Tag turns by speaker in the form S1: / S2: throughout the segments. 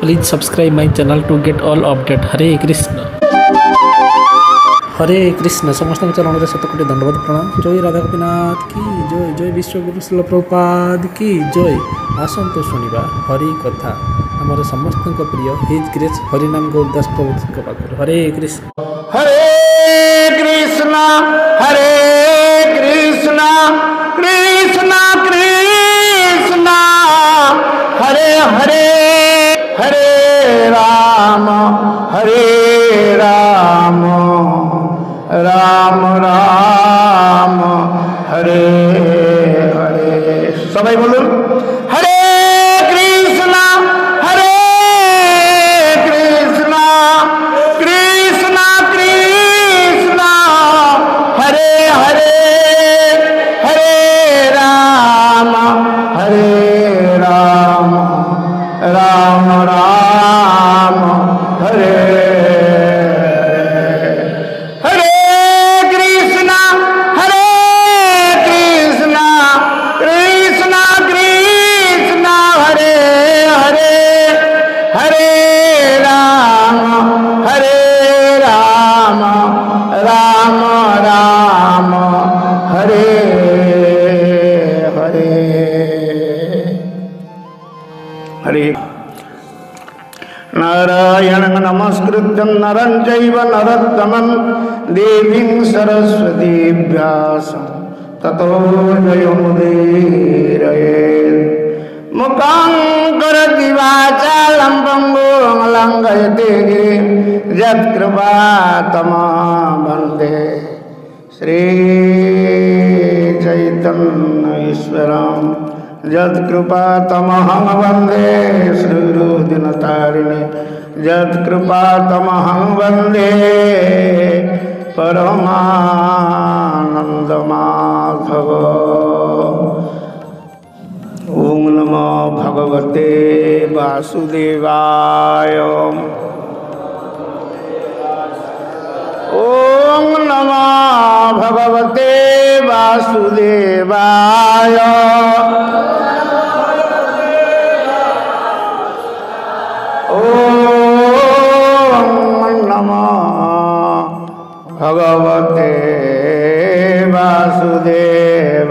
S1: Please subscribe my channel to get all update. Hare Krishna. हरे कृष्ण समस्त चरण में शतकोटि दंडवत प्रणाम। जय राधा गोपीनाथ की जय। जय विश्वगुरु श्रील प्रभुपाद की जय। आसंतु शुणा हरि कथा आमर समस्त प्रिय हिज ग्रेस हरिनाम गौरदास प्रभु पाखर। हरे कृष्ण
S2: हरे कृष्ण हरे कृष्ण कृष्ण कृष्ण हरे हरे हरे राम राम राम हरे हरे। सबाई बोलूं हरे कृष्ण कृष्ण कृष्ण कृष्ण हरे हरे हरे राम राम राम हरे नारायण नमस्कृत्यं नरं चैव नरोत्तमं देवीं सरस्वतीं व्यासं ततो जयमुदीरयेत्। मुखं करोति वाचालं पङ्गुं लङ्घयते गिरिं यत्कृपातमहं वन्दे श्रीचैतन्यईश्वरं। यत्कृपातमहं वन्दे श्रीगुरुदिनतारिणे यत्कृपातमहं वन्दे परमानन्दमाधव। ॐ नमो भगवते वासुदेवाय। ॐ नमो भगवते वासुदेवाय। ॐ नमो भगवते वासुदेवाय।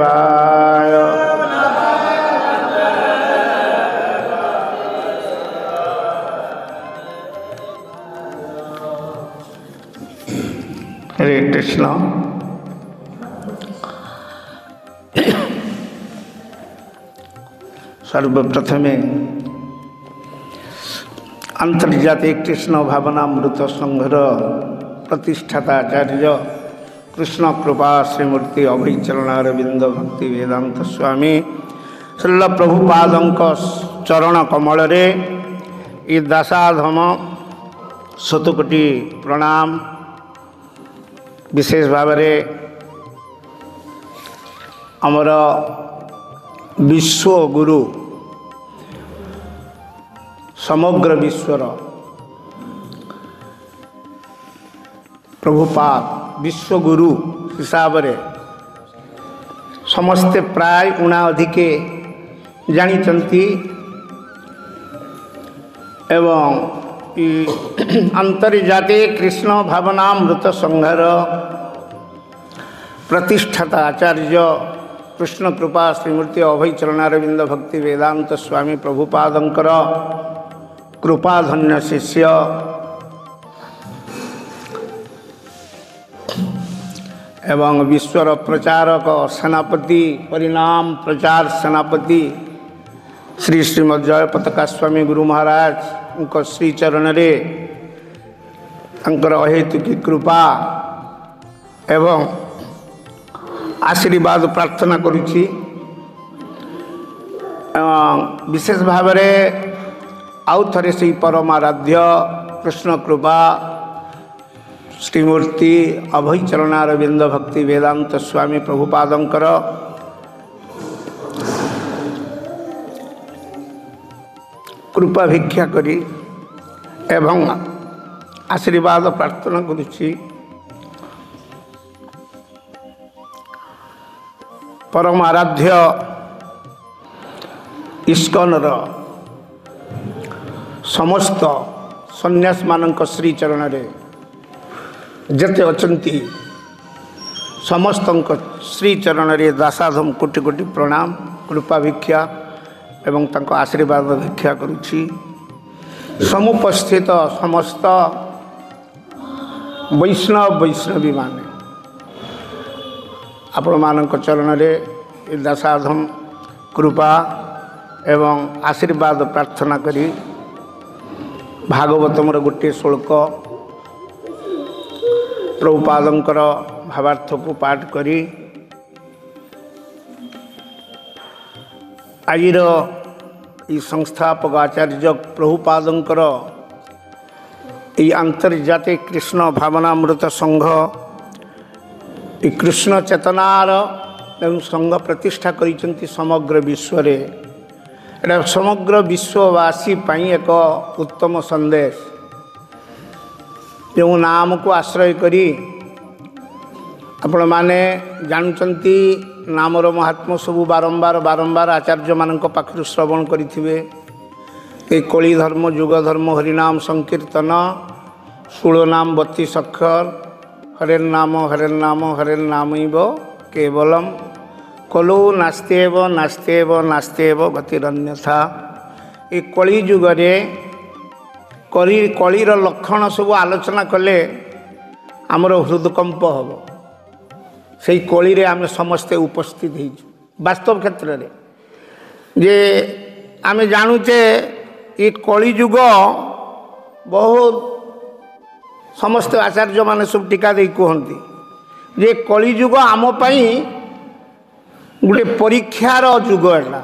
S2: हरे कृष्ण। सर्वप्रथमे अंतर्जातीय कृष्ण भावनामृत संघर प्रतिष्ठाता आचार्य कृष्ण कृपा श्रीमूर्ति अभयचरणारविंद भक्ति वेदांत स्वामी श्रील प्रभुपादंक चरण कमल रे ये दासाधम शतकोटि प्रणाम। विशेष भाव में आमर विश्वगुरु समग्र विश्वर प्रभुपाद विश्वगुरु हिसाब से समस्ते प्राय उणा अधिके जानिचंती एवं अंतर्जातीय कृष्ण भावनामृत संघर प्रतिष्ठाता आचार्य कृष्ण कृपा श्रीमूर्ति अभयचरणारविंद भक्ति वेदांत स्वामी प्रभुपादंकर कृपाधन्य शिष्य एवं विश्वर प्रचारक सेनापति परिणाम प्रचार सेनापति श्री श्रीमद जय पताका स्वामी गुरु महाराज उनका श्री चरण रे अहेतुकी कृपा एवं आशीर्वाद प्रार्थना करुछि। विशेष भाव में आउ थे से परमाराध्य कृष्ण कृपा श्रीमूर्ति अभयचरणारविंद भक्ति वेदांत स्वामी प्रभुपादंकर कृपा भिक्षा करी एवं आशीर्वाद प्रार्थना करुछि। परम आराध्य ଇସ୍କନର ସମସ୍ତ ସନ୍ନ୍ୟାସମାନଙ୍କ ଶ୍ରୀଚରଣରେ ଯେତେ ଅଛନ୍ତି ସମସ୍ତଙ୍କ ଶ୍ରୀଚରଣରେ ଦାସାଧମ କୋଟି କୋଟି ପ୍ରଣାମ କୃପା ଭିକ୍ଷା ଏବଂ ତାଙ୍କ ଆଶୀର୍ବାଦ ଭିକ୍ଷା କରୁଛି। ସମୁପସ୍ଥିତ ସମସ୍ତ ବୈଷ୍ଣବୀମାନେ ଆପଣମାନଙ୍କ ଚରଣରେ ଏ ଦାସାଧମ କୃପା ଏବଂ ଆଶୀର୍ବାଦ ପ୍ରାର୍ଥନା କରି ଭାଗବତମର ଗୋଟିଏ ଶ୍ଲୋକ ପ୍ରଭୁପାଦଙ୍କର ଭାବାର୍ଥକୁ ପାଠ କରି ଆଜିର এই ସଂସ୍ଥାପକ ଆଚାର୍ଯ୍ୟ ପ୍ରଭୁପାଦଙ୍କର এই ଆନ୍ତର୍ଜାତିକ କୃଷ୍ଣ ଭାବନାମୃତ ସଂଘ এই କୃଷ୍ଣ ଚେତନାର ଏବଂ ସଂଘ ପ୍ରତିଷ୍ଠା କରିଛନ୍ତି ସମଗ୍ର ବିଶ୍ୱରେ। এটা সমগ্র বিশ্ববাসী পাই এক উত্তম সন্দেশ যে নামকু আশ্রয় করি আপন মানে জানুচন্তি নামর মহাত্ম সবু বারম্বার বারম্বার আচার্য মানক পাখরু শ্রবণ করিথিবে। এই কলি ধর্ম যুগ ধর্ম হরিনাম সংকীর্তন 16 নাম 32 অক্ষর হরের নাম হরের নামৈব কেবলম কলৌ নাস্তেব নাস্তেব নাস্তেব গতিরন্যথা। এই কলি যুগরে কলির লক্ষণ সবু আলোচনা কলে আমার হৃদকম্প হব। সেই কলিরে আমি সমস্তে উপস্থিত হয়েছু বাস্তব ক্ষেত্রে যে আমি জানুছে এই কলিযুগ বহুত সমস্ত আচার্য মানে সব টিকা দিয়ে কুহতি যে কলিযুগ আম পাই গোটে পরীক্ষার যুগ এটা।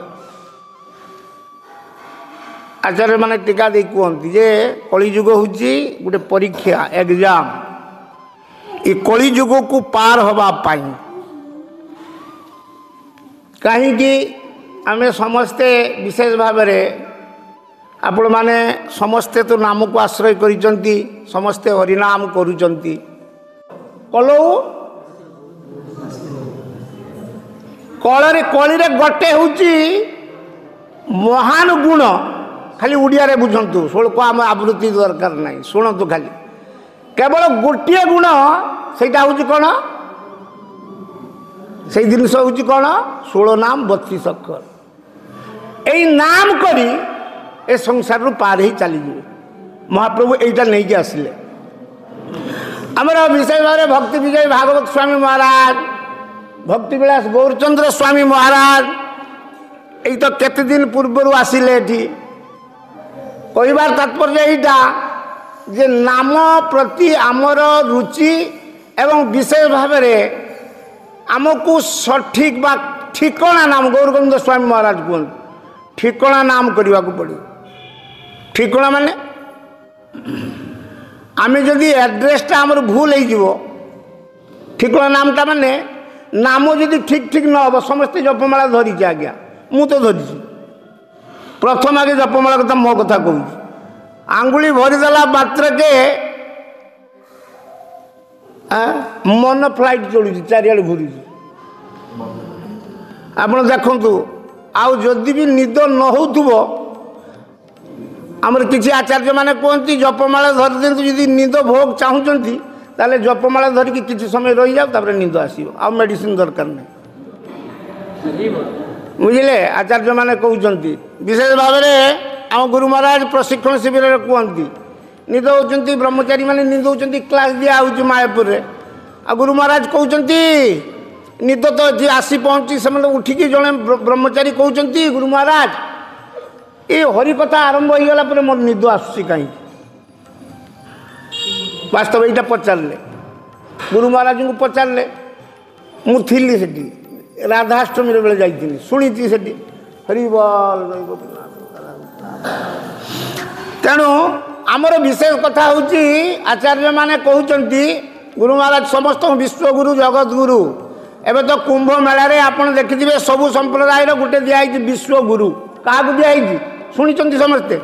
S2: আচার্য মানে টিকা দিয়ে কুহতি যে কলিযুগ হচ্ছে গোটে পরীক্ষা এক্সাম। এই কলিযুগକୁ পার হওয়া পাই কাহিঁকি আমি সমস্তে বিশেষ ভাবে আপন মানে সমস্তে তো নামকু আশ্রয় করিছন্তি সমস্তে হরিনাম করুছন্তি কলৌ কলিরে গোটে হচ্ছে মহান গুণ খালি ওড়িয়ারে বুঝন্তু শ্লোক আমার আবৃত্তি দরকার নাই শুণন্তু খালি কেবল গোটিয়ে গুণ সেইটা হচ্ছে কোণ সেই জিনিস হচ্ছে কোণ 16 নাম 32 অক্ষর। এই নাম করি এ সংসার পার হয়ে চালিযে মহাপ্রভু এইটা নেইকি আসলে। আমার বিশেষ ভাবে ভক্তি বিজয় ভাগবত স্বামী মহারাজ ভক্তিবিলাস গৌরচন্দ্র স্বামী মহারাজ এই তো কেতদিন পূর্বর আসলে এটি কইবার তাৎপর্য এইটা যে নাম প্রতি আমার রুচি এবং বিশেষ ভাবে আমকু সঠিক বা ঠিকনা নাম গৌরগোবিন্দ স্বামী মহারাজ কুহত ঠিকনা নাম করা পড়ে। ঠিকনা মানে আমি যদি এড্রেসটা আমার ভুল হয়ে যাব ঠিকনা নামটা মানে নাম যদি ঠিক ঠিক ন হব সমস্ত জপমালা ধরিছে আজ্ঞা মু তো ধরিছি প্রথম আগে জপমালা কথা মো কথা কହୁছি আঙ্গুলি ভরিদেলা মাত্রকে মন ফ্লাইট চলুଛି চারিআড়ে ঘুরুଛି। আপনার দেখুন আউ যদি বি নিদ ন হোথিব আমার কিছু আচার্য মানে কুহতি জপমালা ধরি দিন্তু যদি নিদ ভোগ চাহুଛନ୍ତି তাহলে জপমালা ধরিকি কিছু সময় রহি যাও তারপরে নিদ আসিব আউ মেডিসিন দরকার নাই বুঝলে। আচার্য মানে কହୁଛନ୍ତି বিশেষ ভাবে ଆମ ଗୁରୁ ମହାରାଜ ପ୍ରଶିକ୍ଷଣ ଶିବିରରେ କୁହନ୍ତି ନିଦ ହେଉଛନ୍ତି ବ୍ରହ୍ମଚାରୀ ମାନେ ନିଦ ହେଉଛନ୍ତି କ୍ଲାସ୍ ଦିଆହେଉଛି ମାୟାପୁରରେ ଆଉ ଗୁରୁ ମହାରାଜ କହୁଛନ୍ତି ନିଦ ତ ଏଠି ଆସି ପହଞ୍ଚି ସେମାନେ ଉଠିକି ଜଣେ ବ୍ରହ୍ମଚାରୀ କହୁଛନ୍ତି ଗୁରୁ ମହାରାଜ ଏ ହରିକଥା ଆରମ୍ଭ ହୋଇଗଲା ପରେ ମୋର ନିଦ ଆସୁଛି କାହିଁକି। ବାସ୍ତବ ଏଇଟା ପଚାରିଲେ ଗୁରୁ ମହାରାଜଙ୍କୁ ପଚାରିଲେ ମୁଁ ଥିଲି ସେଠି ରାଧାଷ୍ଟମୀର ବେଳେ ଯାଇଥିଲି ଶୁଣିଛି ସେଠି ହରିବଲ ତେଣୁ ଆମର ବିଶେଷ କଥା ହେଉଛି ଆଚାର୍ଯ୍ୟ ମାନେ କହୁଛନ୍ତି ଗୁରୁ ମହାରାଜ ସମସ୍ତ ବିଶ୍ୱଗୁରୁ ଜଗତଗୁରୁ। ଏବେ ତ କୁମ୍ଭ ମେଳାରେ ଆପଣ ଦେଖିଥିବେ ସବୁ ସମ୍ପ୍ରଦାୟର ଗୋଟେ ଦିଆହେଇଛି ବିଶ୍ୱଗୁରୁ। କାହାକୁ ଦିଆହେଇଛି ଶୁଣିଛନ୍ତି ସମସ୍ତେ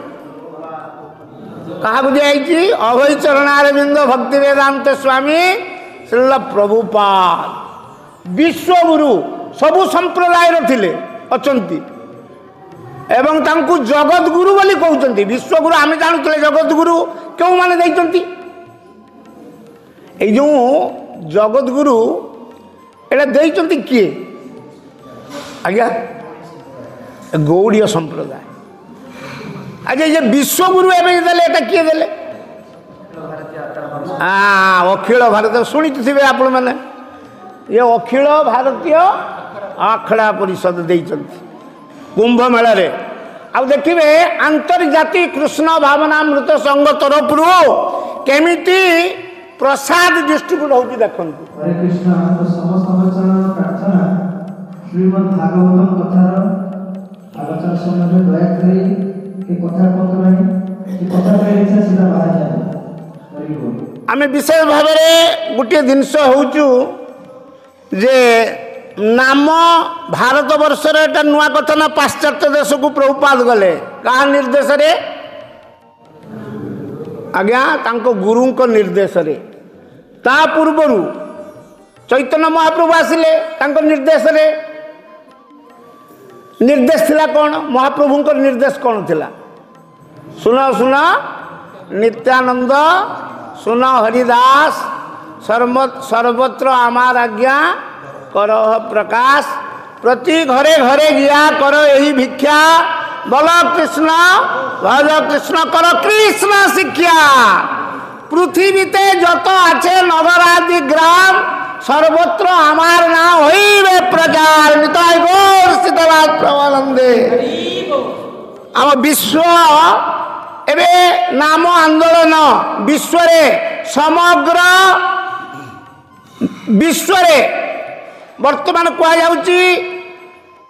S2: କାହାକୁ ଦିଆହେଇଛି ଅଭୟ ଚରଣାରବିନ୍ଦ ଭକ୍ତି ବେଦାନ୍ତ ସ୍ୱାମୀ ଶ୍ରୀଲ ପ୍ରଭୁପାଦ ବିଶ୍ୱଗୁରୁ ସବୁ ସମ୍ପ୍ରଦାୟର ଥିଲେ ଅଛନ୍ତି ଏବଂ ତାଙ୍କୁ ଜଗତଗୁରୁ ବୋଲି କହୁଛନ୍ତି। ବିଶ୍ୱଗୁରୁ ଆମେ ଜାଣୁଥିଲେ, ଜଗତଗୁରୁ କେଉଁମାନେ ଦେଇଛନ୍ତି? ଏଇ ଯେଉଁ ଜଗତଗୁରୁ ଏଇଟା ଦେଇଛନ୍ତି କିଏ? ଆଜ୍ଞା, ଗୌଡ଼ୀୟ ସମ୍ପ୍ରଦାୟ। ଆଜ୍ଞା, ଇଏ ବିଶ୍ୱଗୁରୁ ଏବେ ଦେଲେ, ଏଟା କିଏ ଦେଲେ? ଅଖିଳ ଭାରତୀୟ ଶୁଣିଥିବେ ଆପଣମାନେ, ଇଏ ଅଖିଳ ଭାରତୀୟ ଆଖଡ଼ା ପରିଷଦ ଦେଇଛନ୍ତି କୁମ୍ଭ ମେଳାରେ। ଆଉ ଦେଖିବେ ଆନ୍ତର୍ଜାତିକ କୃଷ୍ଣ ଭାବନାମୃତ ସଂଘ ତରଫରୁ କେମିତି ପ୍ରସାଦ ଡିଷ୍ଟ୍ରିବ୍ୟୁଟ ହେଉଛି ଦେଖନ୍ତୁ।
S3: ହରେ କୃଷ୍ଣ। ସମସ୍ତଙ୍କ ଚରଣ ପ୍ରାର୍ଥନା, ଶ୍ରୀମଦ୍ ଭାଗବତ କଥାର ଆଲୋଚନା ସମୟରେ ଦୟାକରି ଏ କଥା କୁହନ୍ତୁ ନାହିଁ, ଏ କଥା କହିଲେ ସେଟା ବାହାରିଯାଏ।
S2: ଆମେ ବିଶେଷ ଭାବରେ ଗୋଟିଏ ଜିନିଷ ହେଉଛୁ ଯେ ନାମ ଭାରତ ବର୍ଷର ଏଟା ନୂଆ କଥା ନା, ପାଶ୍ଚାତ୍ୟ ଦେଶକୁ ପ୍ରଭୁପାଦ ଗଲେ କାହା ନିର୍ଦ୍ଦେଶରେ? ଆଜ୍ଞା, ତାଙ୍କ ଗୁରୁଙ୍କ ନିର୍ଦ୍ଦେଶରେ। ତା ପୂର୍ବରୁ ଚୈତନ୍ୟ ମହାପ୍ରଭୁ ଆସିଲେ, ତାଙ୍କ ନିର୍ଦ୍ଦେଶରେ। ନିର୍ଦ୍ଦେଶ ଥିଲା କ'ଣ? ମହାପ୍ରଭୁଙ୍କ ନିର୍ଦ୍ଦେଶ କ'ଣ ଥିଲା? ଶୁଣ ଶୁଣ ନିତ୍ୟାନନ୍ଦ, ଶୁଣ ହରିଦାସ, ସର୍ବତ୍ର আমার আজ্ঞা কর প্রকাশ, প্রতি ঘরে ঘরে গিয়া কর এই ভিক্ষা, বল কৃষ্ণ ভজ কৃষ্ণ কর কৃষ্ণ শিক্ষা। পৃথিবীতে যত আছে নগরাদি গ্রাম, সর্বত্র আমার নাম হইবে প্রচার। নিতাই গৌর সীতারাম প্রভানন্দে। ଆମ ବିଶ୍ୱ ଏବେ ନାମ ଆନ୍ଦୋଳନ ବିଶ୍ୱରେ, ସମଗ୍ର ବିଶ୍ୱରେ ବର୍ତ୍ତମାନ କୁହାଯାଉଛି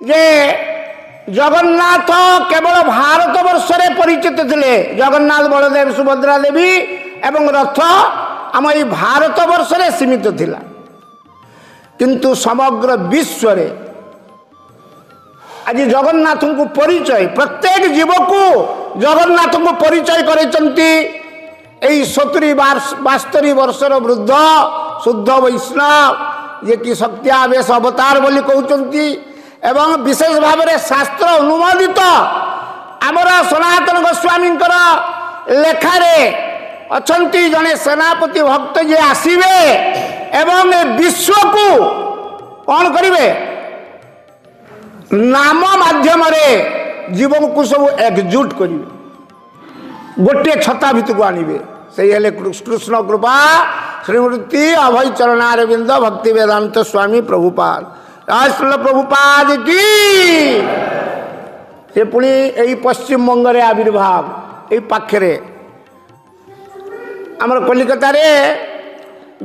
S2: ଯେ ଜଗନ୍ନାଥ କେବଳ ଭାରତ ବର୍ଷରେ ପରିଚିତ ଥିଲେ। ଜଗନ୍ନାଥ, ବଳଦେବ, ସୁଭଦ୍ରା ଦେବୀ ଏବଂ ରଥ ଆମ ଏଇ ଭାରତ ବର୍ଷରେ ସୀମିତ ଥିଲା, କିନ୍ତୁ ସମଗ୍ର ବିଶ୍ୱରେ ଆଜି ଜଗନ୍ନାଥଙ୍କୁ ପରିଚୟ, ପ୍ରତ୍ୟେକ ଜୀବକୁ ଜଗନ୍ନାଥଙ୍କୁ ପରିଚୟ କରାଇଛନ୍ତି ଏଇ 72 ବର୍ଷର ବୃଦ୍ଧ ଶୁଦ୍ଧ ବୈଷ୍ଣବ, ଯିଏକି ଶକ୍ତିଆବେଶ ଅବତାର ବୋଲି କହୁଛନ୍ତି। ଏବଂ ବିଶେଷ ଭାବରେ ଶାସ୍ତ୍ର ଅନୁମୋଦିତ ଆମର ସନାତନ ଗୋସ୍ୱାମୀଙ୍କର ଲେଖାରେ ଅଛନ୍ତି ଜଣେ ସେନାପତି ଭକ୍ତ ଯିଏ ଆସିବେ ଏବଂ ଏ ବିଶ୍ୱକୁ କ'ଣ କରିବେ? ନାମ ମାଧ୍ୟମରେ ଜୀବଙ୍କୁ ସବୁ ଏକଜୁଟ କରିବେ, ଗୋଟିଏ ଛତା ଭିତରକୁ ଆଣିବେ। ସେଇ ହେଲେ କୃଷ୍ଣ କୃପା ଶ୍ରୀମୂର୍ତ୍ତି ଅଭୟ ଚରଣାରବିନ୍ଦ ଭକ୍ତି ବେଦାନ୍ତ ସ୍ୱାମୀ ପ୍ରଭୁପାଦ। ଶ୍ରୀଲ ପ୍ରଭୁପାଦ କି। ସେ ପୁଣି ଏଇ ପଶ୍ଚିମବଙ୍ଗରେ ଆବିର୍ଭାବ, ଏଇ ପାଖରେ ଆମର କଲିକତାରେ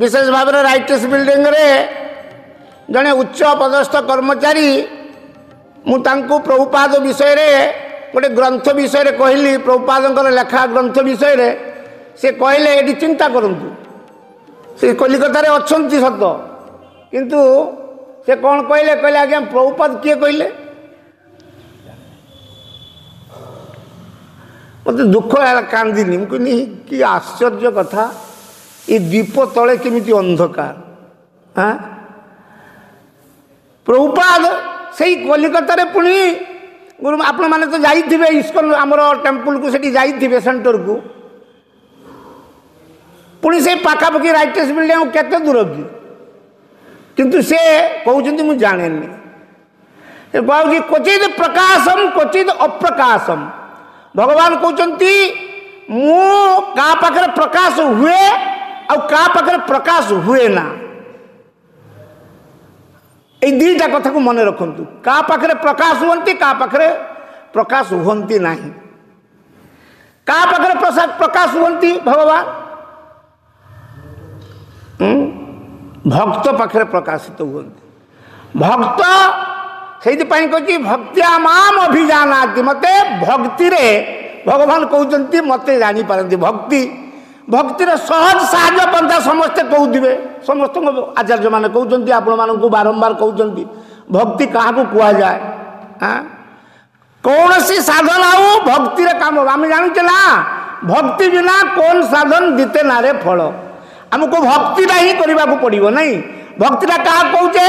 S2: ବିଶେଷ ଭାବରେ ରାଇଟର୍ସ ବିଲ୍ଡିଂରେ ଜଣେ ଉଚ୍ଚ ପଦସ୍ଥ କର୍ମଚାରୀ, ମୁଁ ତାଙ୍କୁ ପ୍ରଭୁପାଦ ବିଷୟରେ ଗୋଟେ ଗ୍ରନ୍ଥ ବିଷୟରେ କହିଲି, ପ୍ରଭୁପାଦଙ୍କର ଲେଖା ଗ୍ରନ୍ଥ ବିଷୟରେ। ସେ କହିଲେ ଏଠି ଚିନ୍ତା କରନ୍ତୁ, ସେ କଲିକତାରେ ଅଛନ୍ତି ସତ, କିନ୍ତୁ ସେ କ'ଣ କହିଲେ? କହିଲେ ଆଜ୍ଞା ପ୍ରଭୁପାଦ କିଏ କହିଲେ? ମୋତେ ଦୁଃଖ ହେଲା, କାନ୍ଦିନି। ମୁଁ କହିଲି କି ଆଶ୍ଚର୍ଯ୍ୟ କଥା, ଏ ଦୀପ ତଳେ କେମିତି ଅନ୍ଧକାର। ପ୍ରଭୁପାଦ ସେଇ କଲିକତାରେ ପୁଣି ଗୁରୁ, ଆପଣମାନେ ତ ଯାଇଥିବେ ଇସ୍କନ ଆମର ଟେମ୍ପୁଲକୁ, ସେଠି ଯାଇଥିବେ ସେଣ୍ଟରକୁ, ପୁଣି ସେ ପାଖାପାଖି ରାଇଟର୍ସ ବିଲ୍ଡିଂ କେତେ ଦୂର କି? କିନ୍ତୁ ସେ କହୁଛନ୍ତି ମୁଁ ଜାଣେନି। ସେ କହୁଛି କ୍ୱଚିତ୍ ପ୍ରକାଶମ କ୍ୱଚିତ୍ ଅପ୍ରକାଶମ। ଭଗବାନ କହୁଛନ୍ତି ମୁଁ କାହା ପାଖରେ ପ୍ରକାଶ ହୁଏ ଆଉ କାହା ପାଖରେ ପ୍ରକାଶ ହୁଏ ନା। এই দুইটা কথাକୁ ମନେ ରଖନ୍ତୁ। କାହା ପାଖରେ ପ୍ରକାଶ ହୁଅନ୍ତି, କାହା ପାଖରେ ପ୍ରକାଶ ହୁଅନ୍ତି ନାହିଁ। କାହା ପାଖରେ ପ୍ରକାଶ ହୁଅନ୍ତି ଭଗବାନ? ଭକ୍ତ ପାଖରେ ପ୍ରକାଶିତ ହୁଅନ୍ତି। ଭକ୍ତ ସେଇଥିପାଇଁ କହୁଛି ଭକ୍ତିଆ ମାମ ଅଭିଜାନାତି। ମୋତେ ଭକ୍ତିରେ ଭଗବାନ କହୁଛନ୍ତି ମୋତେ ଜାଣିପାରନ୍ତି। ଭକ୍ତିର ସହଜ ସାହାଯ୍ୟ ପନ୍ଥା ସମସ୍ତେ କହୁଥିବେ, ସମସ୍ତଙ୍କ ଆଚାର୍ଯ୍ୟମାନେ କହୁଛନ୍ତି, ଆପଣମାନଙ୍କୁ ବାରମ୍ବାର କହୁଛନ୍ତି ଭକ୍ତି କାହାକୁ କୁହାଯାଏ। କୌଣସି ସାଧନ ଆଉ ଭକ୍ତିରେ କାମ, ଆମେ ଜାଣୁଛେ ନା ଭକ୍ତି ବିନା କୌଣ ସାଧନ ଦିତେ ନାରେ ଫଳ। ଆମକୁ ଭକ୍ତିଟା ହିଁ କରିବାକୁ ପଡ଼ିବ ନାହିଁ। ଭକ୍ତିଟା କାହା କହୁଛେ?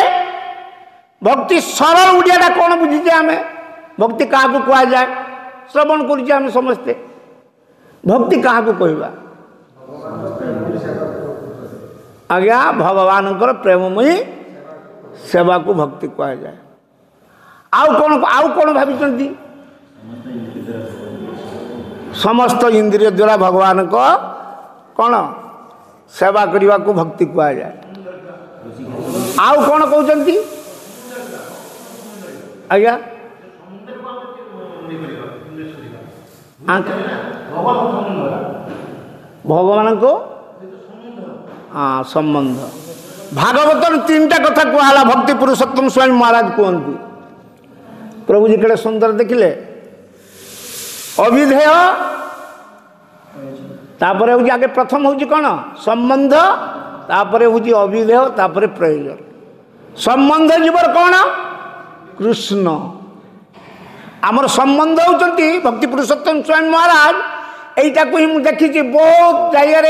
S2: ଭକ୍ତି ସରଳ ଓଡ଼ିଆଟା କ'ଣ ବୁଝିଛେ ଆମେ? भक्ति क्या कहुए श्रवण कर समस्ते भक्ति क्या कहवा आज्ञा भगवान प्रेममयी सेवा को भक्ति कहुए आउ कौन भावी समस्त इंद्रिय द्वारा भगवान को कौन सेवा करने को भक्ति कहुए आउ कौन कहते आज्ञा भगवान को हाँ संबंध भागवत तीन टा कथा कहला भक्ति पुरुषोत्तम स्वामी महाराज कहते प्रभु जी केड़े सुंदर देखिले अविधेय तापर हूँ आगे प्रथम हूँ कौन संबंध तापर हूँ अविधेय तापर प्रयोजन संबंध जीवर कौन कृष्ण आमर संबंध होती भक्ति पुरुषोत्तम स्वामी महाराज यहीटा को ही मुझे देखी बहुत जगह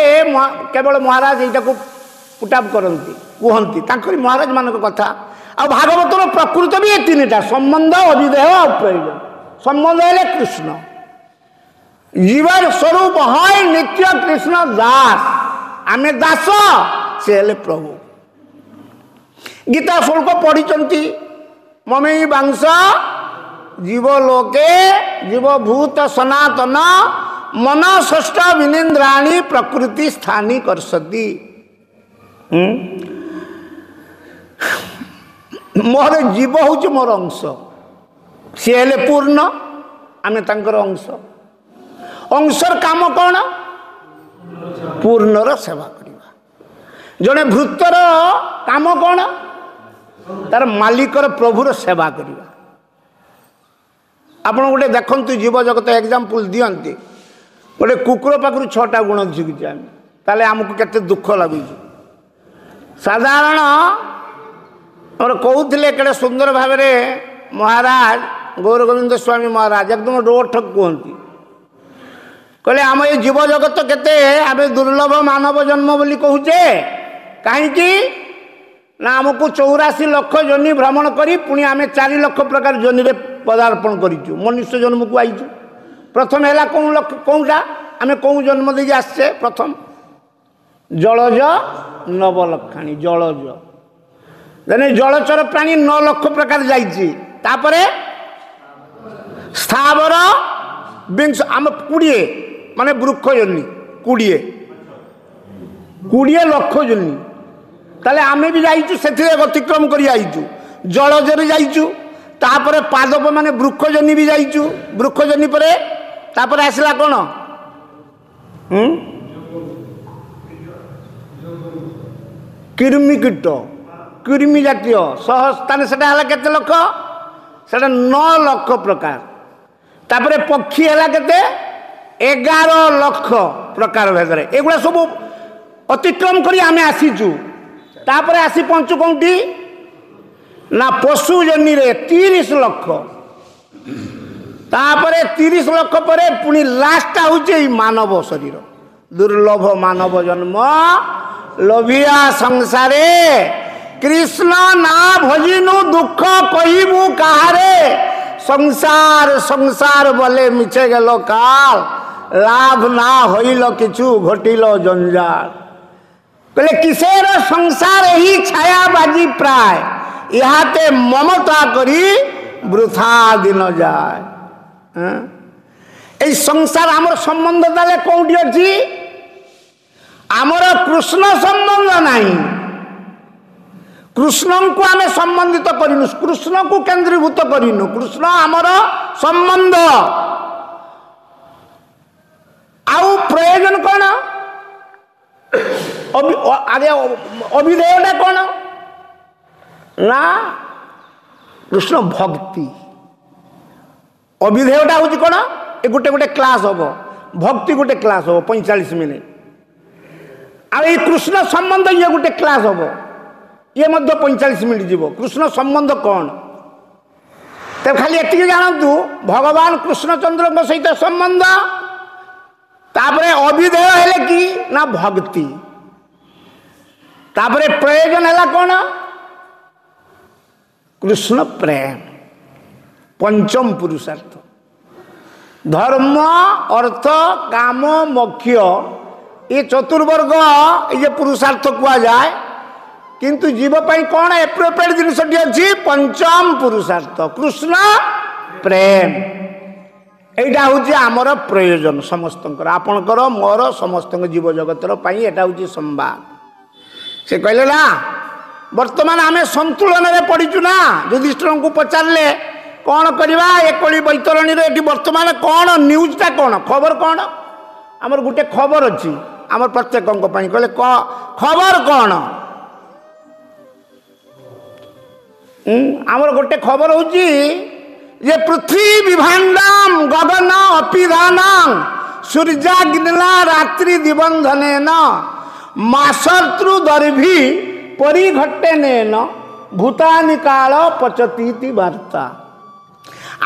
S2: केवल महाराज यहीटा को पुटाप करती कहती महाराज मान कथा आ भागवतर प्रकृत भी ये तीन टा संबंध अविधेय और प्रयोजन संबंध है कृष्ण जीवर स्वरूप है नित्य कृष्ण दास आमे दास से हेले प्रभु गीता शुल्क पढ़ी ममे बांश जीवलोके जीवभूत सनातन मन षष्ठ विनिंद्राणी प्रकृति स्थानी करसती मोर जीव हूँ मोर अंश सी हेले पूर्ण आमे तांकर अंश अंशर काम कौन पूर्णर सेवा करवा जड़े भृतर काम कौन तार मालिकर प्रभुर सेवा करवा आप गोटे देखते जीव जगत एग्जाम्पल दियंती गोटे कुकुर पाखु 6टा गुण शिखुचे आम ताले आमको केते दुख लगुच साधारण आम कहते केड़े सुंदर भाव महाराज गौर गोविंद स्वामी महाराज एकदम रोठ कहती कहले आम ये जीव जगत केते आम दुर्लभ मानव जन्म बोली कहूचे कहीं ना आमको 84 लाख जनि भ्रमण करी पुणी आम 4 लाख प्रकार जनि पदार्पण करूँ मनुष्य जन्म को आईचु प्रथम है कौटा आम कौ जन्म दे आसचे प्रथम जलज नवलक्षाणी जलज देने जलचर प्राणी 9 लाख प्रकार जाइए स्थावर विंश आम 20 माने वृक्ष जन्नी 20 लाख जन्नी ताले आमे भी जाइचु से अतिक्रम कर आईचु जलजरे जाइचु तापर पादप माने वृक्षजनी भी जाइचु वृक्षजनी परे तापर आसला कौन किर्मिकीट किर्मी जातीय सहस्तान से केते लक्ष से 9 लाख प्रकार तापर पक्षी है केते 11 लाख प्रकार भेदरे एगुड़ा सब अतिक्रम करी आमे आसीचु तापर आसी पहुँचु कौटी ना पशु जन्नी रे 30 लाख तापर 30 लाख पर पुणी लास्ट हूँ मानव शरीर दुर्लभ मानव जन्म लोभिया संसारे कृष्ण ना भजिनु दुख कहबू कहारे संसार संसार बोले मिछे गेलो काल लाभ ना होइल किछु घटिल जंजाल कहले किसेर संसार ही छायाबाजी प्राय इहाते ममता करी वृथा दिन जाए ए संसार आमर संबंध ताले कोठी अछि आमर कृष्ण संबंध नहीं कृष्ण को आमे संबंधित करिनु कृष्ण को केंद्रीभूत करिनु कृष्ण आमर संबंध आउ प्रयोजन कौन आगे अभिधेयटा कौन ना कृष्ण भक्ति अभिधेयटा हूँ कौन ये गोटे गोटे क्लास हम भक्ति गोटे क्लास हम 45 मिनट आ कृष्ण संबंध ये गोटे क्लास हम ये 45 मिनट जीव कृष्ण संबंध कौन तो खाली एति जानतु भगवान कृष्णचंद्र सहित संबंध तापरे अभिधेय हेले कि ना भक्ति तापरे प्रयोजन है कौन कृष्ण प्रेम पंचम पुरुषार्थ धर्म अर्थ काम मोक्ष ये चतुर्वर्ग ये पुरुषार्थ कह जाए किंतु जीव पाई कौन एप्रोप्रिएट जिनसटी अच्छी पंचम पुरुषार्थ कृष्ण प्रेम एटा हूँ आमर प्रयोजन समस्त आपणकर मोर समस्त जीव जगतर यहाँ हूँ संवाद से कहले ना वर्तमान आम संतुलन में पड़ीचु ना युधिष्ठिर को पचारे कौन करवा एकली बैतरणी वर्तमान कौन न्यूजटा कौन खबर कौन आमर गोटे खबर अच्छी आम प्रत्येक कहले खबर कौन आमर गोटे खबर हूँ ये पृथ्वी विभाण्डम गगन अपिधानम सूर्याग्निना रात्रि दिबंधने न मासर्तृ दर्भी परिघट्टने न भूतानि काल पचती वार्ता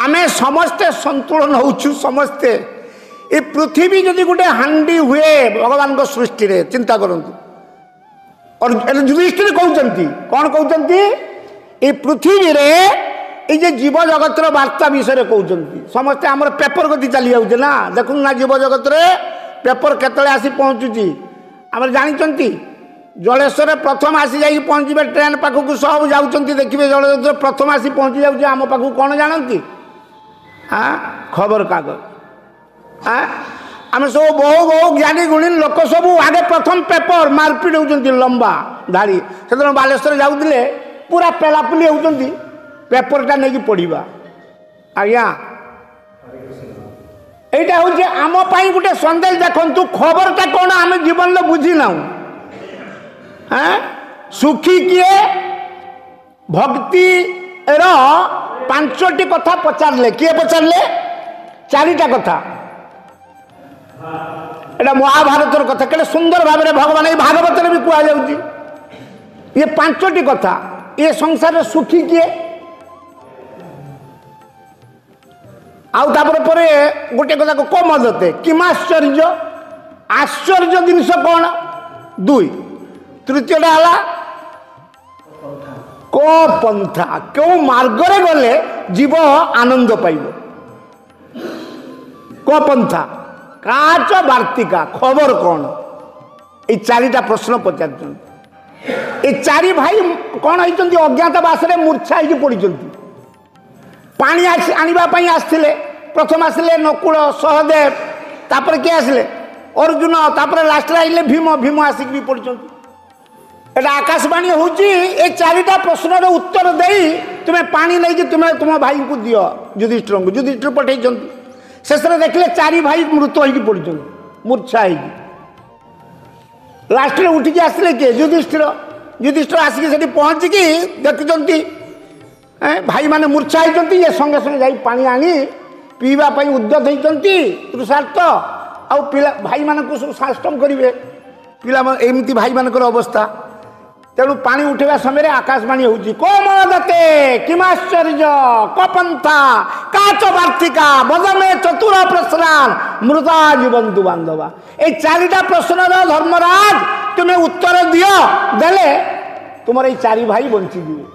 S2: आमे समस्ते संतुलन होचु समस्ते ये पृथ्वी जदि गोटे हांडी हुए भगवान को सृष्टि रे चिंता करंतु और युधिष्ठिर कहउचंती कौन कहउचंती ये पृथ्वी रे ये जीव जगतर वार्ता विषय कहउचंती समस्ते हमर पेपर गति चली जाउछ ना देखुन ना जीव जगत रे पेपर केतले आसी पहुंचुची हमर जानिचंती जलेश्वर प्रथम आसी जाई पहुंचबे ट्रेन पाखक सब जाउचंती देखिबे जलेश्वर प्रथम आसी पहुंची जाउछ हम पाखक कोन जानंती हाँ खबर कागज हाँ आम सब बहु बहु ज्ञानी गुणी लोक सब आगे प्रथम पेपर मारपिट होती लंबा धाड़ी से बालेश्वर जाऊे पूरा पेलापुली होती पेपरटा नहीं पढ़ा आज्ञा यहाँ हूँ आम गोटे सन्देश देखु खबरटा कौन आम जीवन में बुझी ना हाँ सुखी किए भक्ति पांचटी कथा पचारे किए पचारे चारिटा कथा एटा महाभारतर कथा के सुंदर भाव में भगवान ये भागवत भी कह जाऊँगी ये पांचटी कथा ये संसार सुखी किए आउे गोटे कथा को कम दते किमाश्चर्य आश्चर्य जिनस कौन दुई तृतीयटा है को पंथा क्यों मार्गरे गले जीव आनंद पाइब को पंथा काच वार्तिका खबर कौन ये चारिटा प्रश्न पचार ये चारि भाई कौन होती अज्ञातवास मूर्छा हो पड़ी पानी आने आसते प्रथम आसिले नकुल सहदेव तापर किए आसिले अर्जुन तापर लास्ट आइले भीम भीम आसिक भी पड़ी एटा आकाशवाणी हूँ ये चारिटा प्रश्न उत्तर दे तुम्हें पानी नहीं तुम्हें तुम भाई को दियो युधिष्ठिर पठे शेष में देखले चारि भाई मृत हो पड़ी मूर्छा लास्ट में उठिकी आसिले किए युधिष्ठिर आसिक पहुँचिकी देखुंत भाई माने मूर्छा होती ये संगे संगे जाई पानी आनी पीवा उद्यत होती तृषार्थ आउ पिला भाई मान सब साष्टम करेंगे पिला एमती भाई मानकर अवस्था तेणु पानी उठेवा समय आकाशवाणी होची कोमल दते किमाश्चर्य कपंथा काच वार्तिका बदमे चतुर प्रश्नान मृता जीवंतु बांधवा ये चारिटा प्रश्न धर्मराज तुम्हें उत्तर दियो देले तुम ये चारि भाई बंची दिए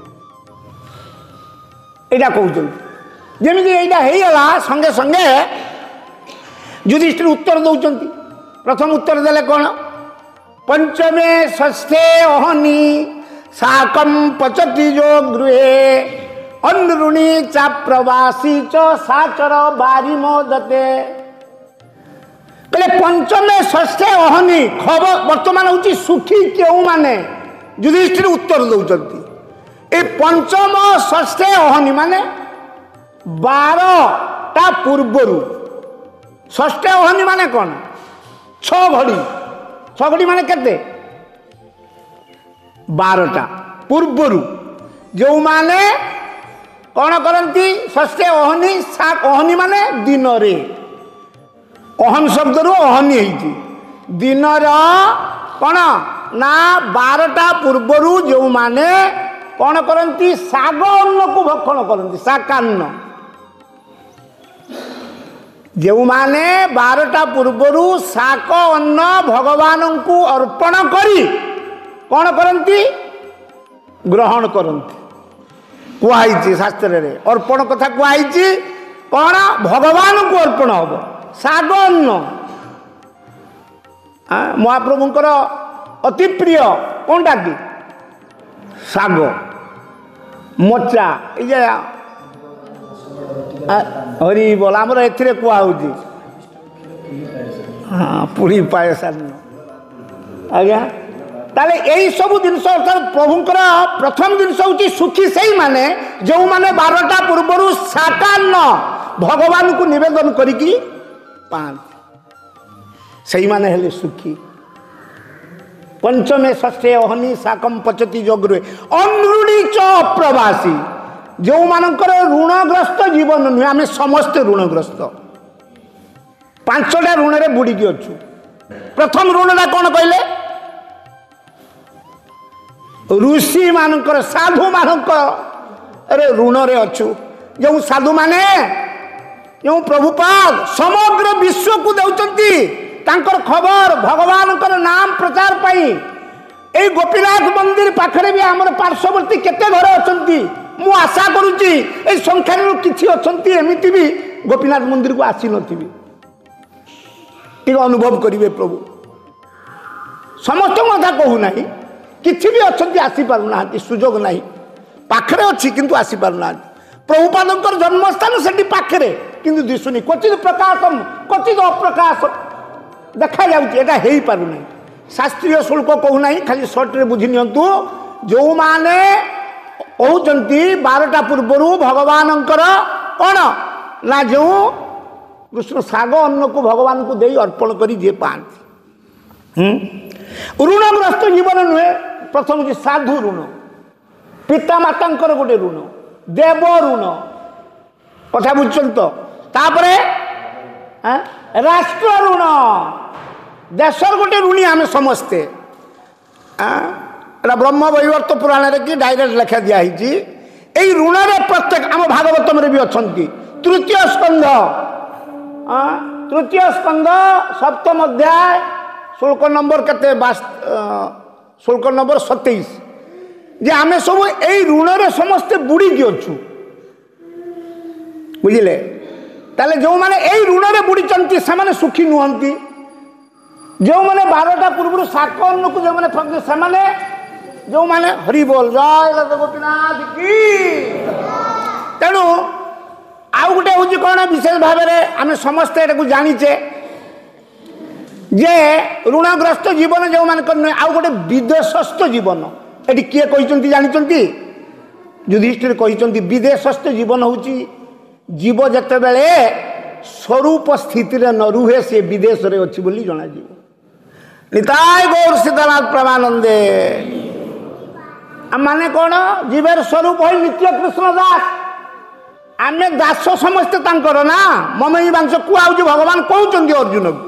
S2: यहाँ कहते जमी यहाँ संगे संगे युधिष्ठिर उत्तर दौरान प्रथम उत्तर देले कौन पंचमे षष्ठे अहनी साकम पचति जो गृहे अनुरुणी चा प्रवासी च साचर बारी मोदते कहले पंचमे षष्ठे अहनी खबर वर्तमान हूँ सुखी क्यों माने युधिष्ठिर उत्तर दौरान ये पंचम षष्ठे अहनी माने 12टा पूर्वर षष्ठे अहनी माने कौन 6 घड़ी माने केते 12टा पूर्वर जो माने कौन करती षष्ठे अहनी अहनी माने दिन रे अहन शब्द रू अहनी होती दिन कौन ना 12टा पूर्वर जो माने कौन करती शाग अन्न को भक्षण करती शाकान्न जो माने 12टा पूर्वर शाक अन्न भगवान को अर्पण करी कौन करती ग्रहण करती କୁହାଯାଇଛି ଶାସ୍ତ୍ରରେ ଅର୍ପଣ କଥା କୁହାଯାଇଛି କ'ଣ ଭଗବାନଙ୍କୁ ଅର୍ପଣ ହେବ ଶାଗ ଅନ୍ନ ମହାପ୍ରଭୁଙ୍କର ଅତି ପ୍ରିୟ କ'ଣଟା କି ଶାଗ ମଚା ଏଇ ଯେ ହରି ବୋଲ ଆମର ଏଥିରେ କୁହାହେଉଛି ପୁରୀ ପାୟସ ଆଜ୍ଞା ତାହେଲେ ଏଇ ସବୁ ଜିନିଷ ଅର୍ଥାତ୍ ପ୍ରଭୁଙ୍କର ପ୍ରଥମ ଜିନିଷ ହେଉଛି ସୁଖୀ ସେଇମାନେ ଯେଉଁମାନେ 12ଟା ପୂର୍ବରୁ ଶାକାନ୍ନ ଭଗବାନଙ୍କୁ ନିବେଦନ କରିକି ପାଆନ୍ତି ସେଇମାନେ ହେଲେ ସୁଖୀ ପଞ୍ଚମେ ଷଷ୍ଠେ ଅହନି ଶାକମ୍ ପଚତି ଯୋଗରେ ଅନୃଣୀ ଚ ଅପ୍ରବାସୀ ଯେଉଁମାନଙ୍କର ଋଣଗ୍ରସ୍ତ ଜୀବନ ନୁହେଁ ଆମେ ସମସ୍ତେ ଋଣଗ୍ରସ୍ତ 5ଟା ଋଣରେ ବୁଡ଼ିକି ଅଛୁ ପ୍ରଥମ ଋଣଟା କ'ଣ କହିଲେ ଋଷିମାନଙ୍କର ସାଧୁମାନଙ୍କର ଋଣରେ ଅଛୁ ଯେଉଁ ସାଧୁମାନେ ଯେଉଁ ପ୍ରଭୁପାଦ ସମଗ୍ର ବିଶ୍ୱକୁ ଦେଉଛନ୍ତି ତାଙ୍କର ଖବର ଭଗବାନଙ୍କର ନାମ ପ୍ରଚାର ପାଇଁ ଏଇ ଗୋପୀନାଥ ମନ୍ଦିର ପାଖରେ ବି ଆମର ପାର୍ଶ୍ୱବର୍ତ୍ତୀ କେତେ ଘର ଅଛନ୍ତି ମୁଁ ଆଶା କରୁଛି ଏଇ ସଂଖ୍ୟାରୁ କିଛି ଅଛନ୍ତି ଏମିତି ବି ଗୋପୀନାଥ ମନ୍ଦିରକୁ ଆସିନଥିବେ ଟିକେ ଅନୁଭବ କରିବେ ପ୍ରଭୁ ସମସ୍ତଙ୍କ କଥା କହୁନାହିଁ କିଛି ବି ଅଛନ୍ତି ଆସିପାରୁନାହାନ୍ତି ସୁଯୋଗ ନାହିଁ ପାଖରେ ଅଛି କିନ୍ତୁ ଆସିପାରୁନାହାନ୍ତି ପ୍ରଭୁପାଦଙ୍କର ଜନ୍ମସ୍ଥାନ ସେଠି ପାଖରେ କିନ୍ତୁ ଦିଶୁନି କ୍ୱଚିତ ପ୍ରକାଶମ କ୍ୱଚିତ ଅପ୍ରକାଶ ଦେଖାଯାଉଛି ଏଇଟା ହେଇପାରୁନାହିଁ ଶାସ୍ତ୍ରୀୟ ଶୁଳ୍କ କହୁନାହିଁ ଖାଲି ସର୍ଟରେ ବୁଝି ନିଅନ୍ତୁ ଯେଉଁମାନେ କହୁଛନ୍ତି 12ଟା ପୂର୍ବରୁ ଭଗବାନଙ୍କର କ'ଣ ନା ଯେଉଁ କୃଷ୍ଣ ଶାଗ ଅନ୍ନକୁ ଭଗବାନଙ୍କୁ ଦେଇ ଅର୍ପଣ କରି ଯିଏ ପାଆନ୍ତି ଋଣଗ୍ରସ୍ତ ଜୀବନ ନୁହେଁ ପ୍ରଥମ ହେଉଛି ସାଧୁ ଋଣ ପିତାମାତାଙ୍କର ଗୋଟେ ଋଣ ଦେବ ଋଣ କଥା ବୁଝୁଛନ୍ତି ତ ତାପରେ ରାଷ୍ଟ୍ର ଋଣ ଦେଶର ଗୋଟେ ଋଣୀ ଆମେ ସମସ୍ତେ ଏଇଟା ବ୍ରହ୍ମ ବୈବର୍ତ ପୁରାଣରେ କି ଡାଇରେକ୍ଟ ଲେଖା ଦିଆହେଇଛି ଏଇ ଋଣରେ ପ୍ରତ୍ୟେକ ଆମ ଭାଗବତମରେ ବି ଅଛନ୍ତି ତୃତୀୟ ସ୍କନ୍ଧ ସପ୍ତମ ଅଧ୍ୟାୟ ଶୁଳ୍କ ନମ୍ବର କେତେ ଶୁଳ୍କ ନମ୍ବର 27 ଯେ ଆମେ ସବୁ ଏଇ ଋଣରେ ସମସ୍ତେ ବୁଡ଼ିକି ଅଛୁ ବୁଝିଲେ ତାହେଲେ ଯେଉଁମାନେ ଏଇ ଋଣରେ ବୁଡ଼ିଛନ୍ତି ସେମାନେ ସୁଖୀ ନୁହନ୍ତି ଯେଉଁମାନେ 12ଟା ପୂର୍ବରୁ ଶାକ ଅନ୍ନକୁ ଯେଉଁମାନେ ସେମାନେ ଯେଉଁମାନେ ହରି ବୋଲ ଜୟ ଗୋପୀନାଥ କି ତେଣୁ ଆଉ ଗୋଟେ ହେଉଛି କ'ଣ ବିଶେଷ ଭାବରେ ଆମେ ସମସ୍ତେ ଏଟାକୁ ଜାଣିଛେ ଯେ ଋଣଗ୍ରସ୍ତ ଜୀବନ ଯେଉଁମାନଙ୍କର ନୁହେଁ ଆଉ ଗୋଟେ ବିଦେଶସ୍ଥ ଜୀବନ ଏଠି କିଏ କହିଛନ୍ତି ଜାଣିଛନ୍ତି ଯୁଧିଷ୍ଠିର କହିଛନ୍ତି ବିଦେଶସ୍ଥ ଜୀବନ ହେଉଛି ଜୀବ ଯେତେବେଳେ ସ୍ୱରୂପ ସ୍ଥିତିରେ ନ ରୁହେ ସେ ବିଦେଶରେ ଅଛି ବୋଲି ଜଣାଯିବ ନିତାଇ ଗୌର ସିଦ୍ଧନାଥ ପ୍ରେମାନନ୍ଦେ ମାନେ କ'ଣ ଜୀବର ସ୍ୱରୂପ ହୋଇ ନିତ୍ୟ କୃଷ୍ଣ ଦାସ ଆମେ ଦାସ ସମସ୍ତେ ତାଙ୍କର ନା ମମେଇ ବାଂଶ କୁହାଉଛି ଭଗବାନ କହୁଛନ୍ତି ଅର୍ଜୁନକୁ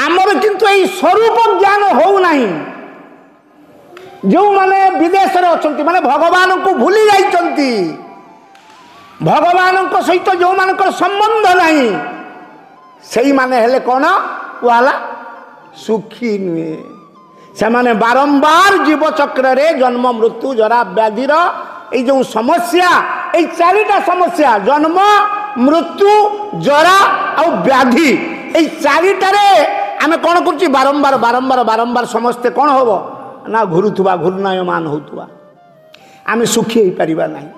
S2: ଆମର କିନ୍ତୁ ଏଇ ସ୍ୱରୂପ ଜ୍ଞାନ ହେଉନାହିଁ ଯେଉଁମାନେ ବିଦେଶରେ ଅଛନ୍ତି ମାନେ ଭଗବାନଙ୍କୁ ଭୁଲି ଯାଇଛନ୍ତି ଭଗବାନଙ୍କ ସହିତ ଯେଉଁମାନଙ୍କର ସମ୍ବନ୍ଧ ନାହିଁ ସେଇମାନେ ହେଲେ କ'ଣ କୁହାହେଲା ସୁଖୀ ନୁହେଁ ସେମାନେ ବାରମ୍ବାର ଜୀବଚକ୍ରରେ ଜନ୍ମ ମୃତ୍ୟୁ ଜରା ବ୍ୟାଧିର ଏଇ ଯେଉଁ ସମସ୍ୟା ଏଇ 4ଟା ସମସ୍ୟା ଜନ୍ମ ମୃତ୍ୟୁ ଜରା ଆଉ ବ୍ୟାଧି ଏଇ 4টাରେ ଆମେ କ'ଣ କରୁଛି ବାରମ୍ବାର ବାରମ୍ବାର ବାରମ୍ବାର ସମସ୍ତେ କ'ଣ ହେବ ନା ଘୁରୁଥିବା ଘୂର୍ଣ୍ଣାୟମାନ ହେଉଥିବା ଆମେ ସୁଖୀ ହେଇପାରିବା ନାହିଁ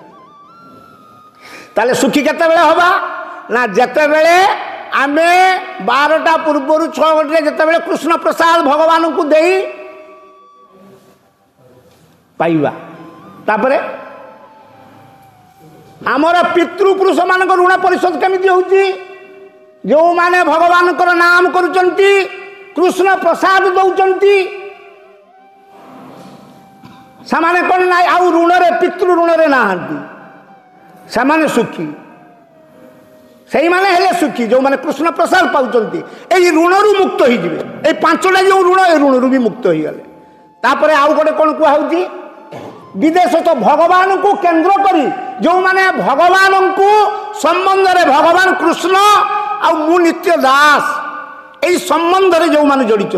S2: ତାହେଲେ ସୁଖୀ କେତେବେଳେ ହେବା ନା ଯେତେବେଳେ ଆମେ 12ଟା ପୂର୍ବରୁ 6 ଘଟିରେ ଯେତେବେଳେ କୃଷ୍ଣ ପ୍ରସାଦ ଭଗବାନଙ୍କୁ ଦେଇ ପାଇବା ତାପରେ ଆମର ପିତୃପୁରୁଷମାନଙ୍କ ଋଣ ପରିଶୋଧ କେମିତି ହେଉଛି ଯେଉଁମାନେ ଭଗବାନଙ୍କର ନାମ କରୁଛନ୍ତି କୃଷ୍ଣ ପ୍ରସାଦ ଦେଉଛନ୍ତି ସେମାନେ କ'ଣ ନାହିଁ ଆଉ ଋଣରେ ପିତୃ ଋଣରେ ନାହାନ୍ତି ସେମାନେ ସୁଖୀ ସେଇମାନେ ହେଲେ ସୁଖୀ ଯେଉଁମାନେ କୃଷ୍ଣ ପ୍ରସାଦ ପାଉଛନ୍ତି ଏଇ ଋଣରୁ ମୁକ୍ତ ହେଇଯିବେ ଏଇ 5ଟା ଯେଉଁ ଋଣ ଏ ଋଣରୁ ବି ମୁକ୍ତ ହେଇଗଲେ ତାପରେ ଆଉ ଗୋଟେ କ'ଣ କୁହାହେଉଛି ବିଦେଶ ତ ଭଗବାନଙ୍କୁ କେନ୍ଦ୍ର କରି ଯେଉଁମାନେ ଭଗବାନଙ୍କୁ ସମ୍ବନ୍ଧରେ ଭଗବାନ କୃଷ୍ଣ ଆଉ ମୁଁ ନିତ୍ୟ ଦାସ এই সম্বন্ধে যে জড়িত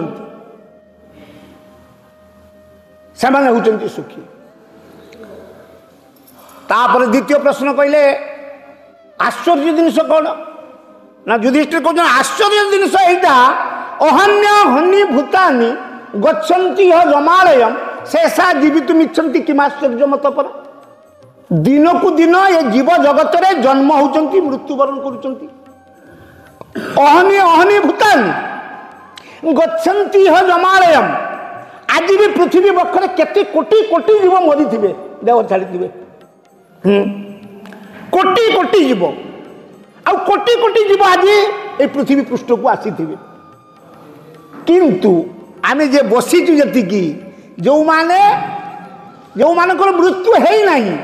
S2: ସେମାନେ ହେଉଛନ୍ତି ସୁଖୀ तापर द्वितीय प्रश्न कहले आश्चर्य जिनिस कौन ना युधिष्ठिर कहते आश्चर्य जिनिस एटा अहन्य हनि भूतानि गच्छन्ति रमालयम शेषा जीवितुम इच्छन्ति किमाश्चर्य मत पर दिन को दिन ये जीव जगत रे जन्म होचंती मृत्युवरण करूचंती अहनि अहनि भूतानि गच्छन्ति रमालयम आज भी पृथ्वी बक्षरे केते कोटि कोटि जीव मरी थिबे देह छाड़ी थिबे कोटि कोटि जीव आ कोटि कोटि जीव आज ए पृथ्वी पृष्ठ को आसी थिबे किंतु आमे जे बसीचु जतिकी जो माने मृत्यु है नहीं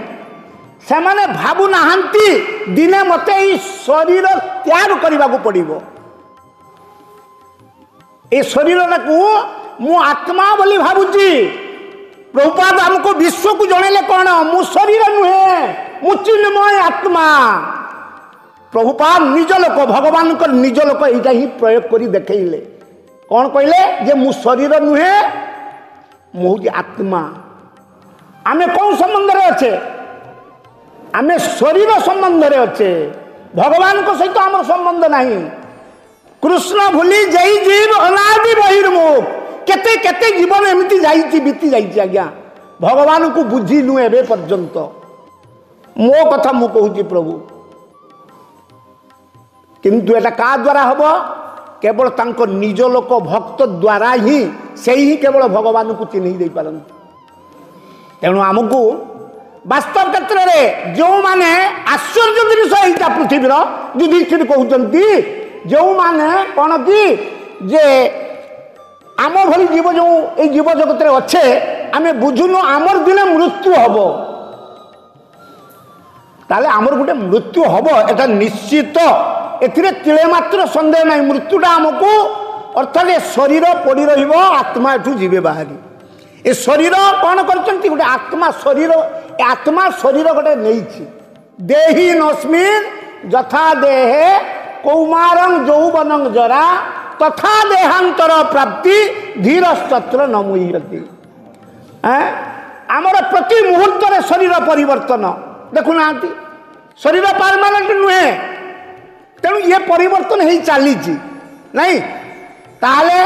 S2: से माने भाबु नाहंती दिने मते ई शरीर त्याग करबा को पड़िबो ए शरीर को मु आत्मा बोली भाबुची प्रभुपाद हमको विश्व को जणेले कौन मु शरीर नुहे मु चिन्मय आत्मा प्रभुपाद निज लोक भगवान को निज लोक एटा ही प्रयोग करी देखैले कौन कहले जे मु शरीर नुहे मु आत्मा आमे कौन संबंध रे अच्छे आमे शरीर संबंध रे अच्छे भगवान को सहित आम संबंध नहीं कृष्ण भूली जई जीव अनादि बहिर्मुख केते केते जीवन एमती जाइछि बीती जाइछि आज्ञा भगवान को बुझी नु एबे पर्यंत मो कथा मु कहूछि प्रभु किंतु एटा का द्वारा हबो केवल तांको निज लोक भक्त द्वारा ही से ही केवल भगवान को चिन्ह दे पारन तेणु आमको वास्तव क्षेत्र में जो माने आश्चर्य जिनिस एटा पृथ्वीर युधिष्ठिर कहउचंती जो माने कोन की जे आम भली जीव जो ये जीव जगत रे अच्छे आमे बुझुनु आमर दिने मृत्यु हबो ताले आमर गोटे मृत्यु हबो एटा निश्चित एथिरे तिले मात्र संदेह नहीं मृत्युटा आमको अर्थात ये शरीर पड़ी रहिबो आत्मा एठू जीवे बाहरी ए शरीर कौन करचंती गोटे आत्मा शरीर गोटे नैछि देहि नस्मिन् यथा देहे कौमारं यौवनं जरा तथा देहांतर प्राप्ति धीरस्तत्र न मुह्यति आमर प्रति मुहूर्त रे शरीर परिवर्तन देखुना शरीर परमानेंट नुहे तेणु ये परिवर्तन ही चली नहीं ताले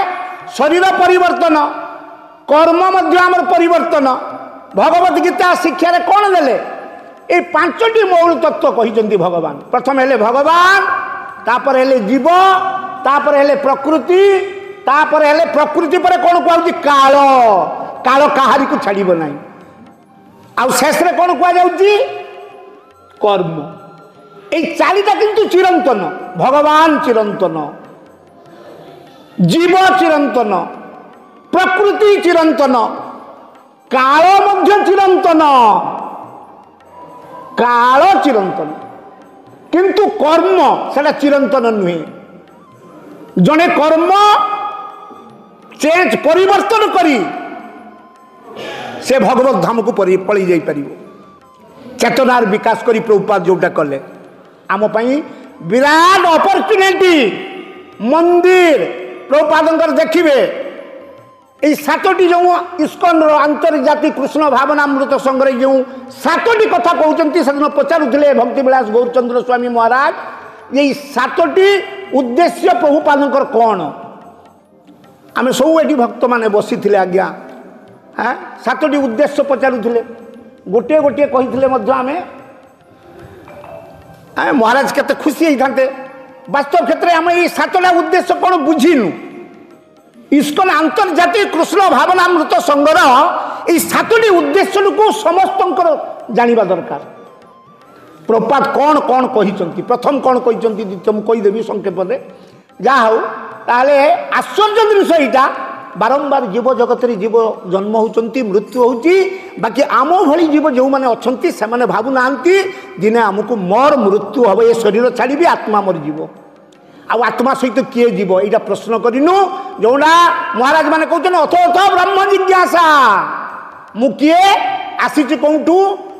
S2: शरीर परिवर्तन कर्म मध्य आमर परिवर्तन भगवत गीता शिक्षा रे कौन देले ये पांचटी मौल तत्व कहिसंती भगवान प्रथम हेले भगवान तापर हेले जीव तापर हेले प्रकृति तापर हेले प्रकृति पर कौन कहउची काल काल काहारी को छाड़िबो नाही आ शेष रे कौन कह जाउची कर्म ए चारिटा किंतु चिरंतन भगवान चिरंतन जीव चिरंतन प्रकृति चिरंतन काल मध्य चिरंतन काल चिरंतन किंतु कर्म सेटा चिरंतन नुहे जने कर्म चेंज परिवर्तन करी से भगवत धाम को पड़ी जाई परिबो चेतनार विकास करी प्रभुपाद जोटा कले आम पई विराट अपॉर्चुनिटी मंदिर प्रभुपादंकर देखिबे এই সাতটি যে ইস্কন আন্তর্জাতিক কৃষ্ণ ভাবনামৃত সংগ্রহ যে সাতটি কথা কৌଛନ୍ତି সেদিন পচারুলে ভক্তিবিলাস গৌরচন্দ্র স্বামী মহারাজ এই সাতটি উদ্দেশ্য প্রভুপাদঙ্কর কোণ আমি সব এটি ভক্ত মানে বসিলে আজ্ঞা হ্যাঁ সাতটি উদ্দেশ্য পচারুলে গোটিয়ে গোটিয়ে কহিলে মধ্যে আমি মহারাজ কেতে খুশি হইথান্তে বাস্তব ক্ষেত্রে আমি এই সাতটা উদ্দেশ্য কোণ বুঝিনু ইস্কন আন্তর্জাতিক কৃষ্ণ ভাবনামৃত সংঘর এই সাতটি উদ্দেশ্য को समस्त জানিবা দরকার প্রপাত কোন কোন কহিছন্তি প্রথম কোন কহিছন্তি দ্বিতীয় মু কইদেবি সংক্ষেপে যা হও তাহলে আশ্চর্য জিনিস এইটা বারম্বার জীব জগতরে জীব জন্ম হউছন্তি মৃত্যু হউছি বাকি আম ভଳି জীব যে মানে অছন্তি সেমানে ভাবু নাহান্তি দিনে আমকু মর মৃত্যু হবে এ শরীর ছাড়িবি আত্মা মরিଯିବ आत्मा सहित किए जीव यहाँ प्रश्न करूँ जोड़ा महाराज मैंने कहते अथ अथ ब्रह्म जिज्ञासा मु किए आसी कौटू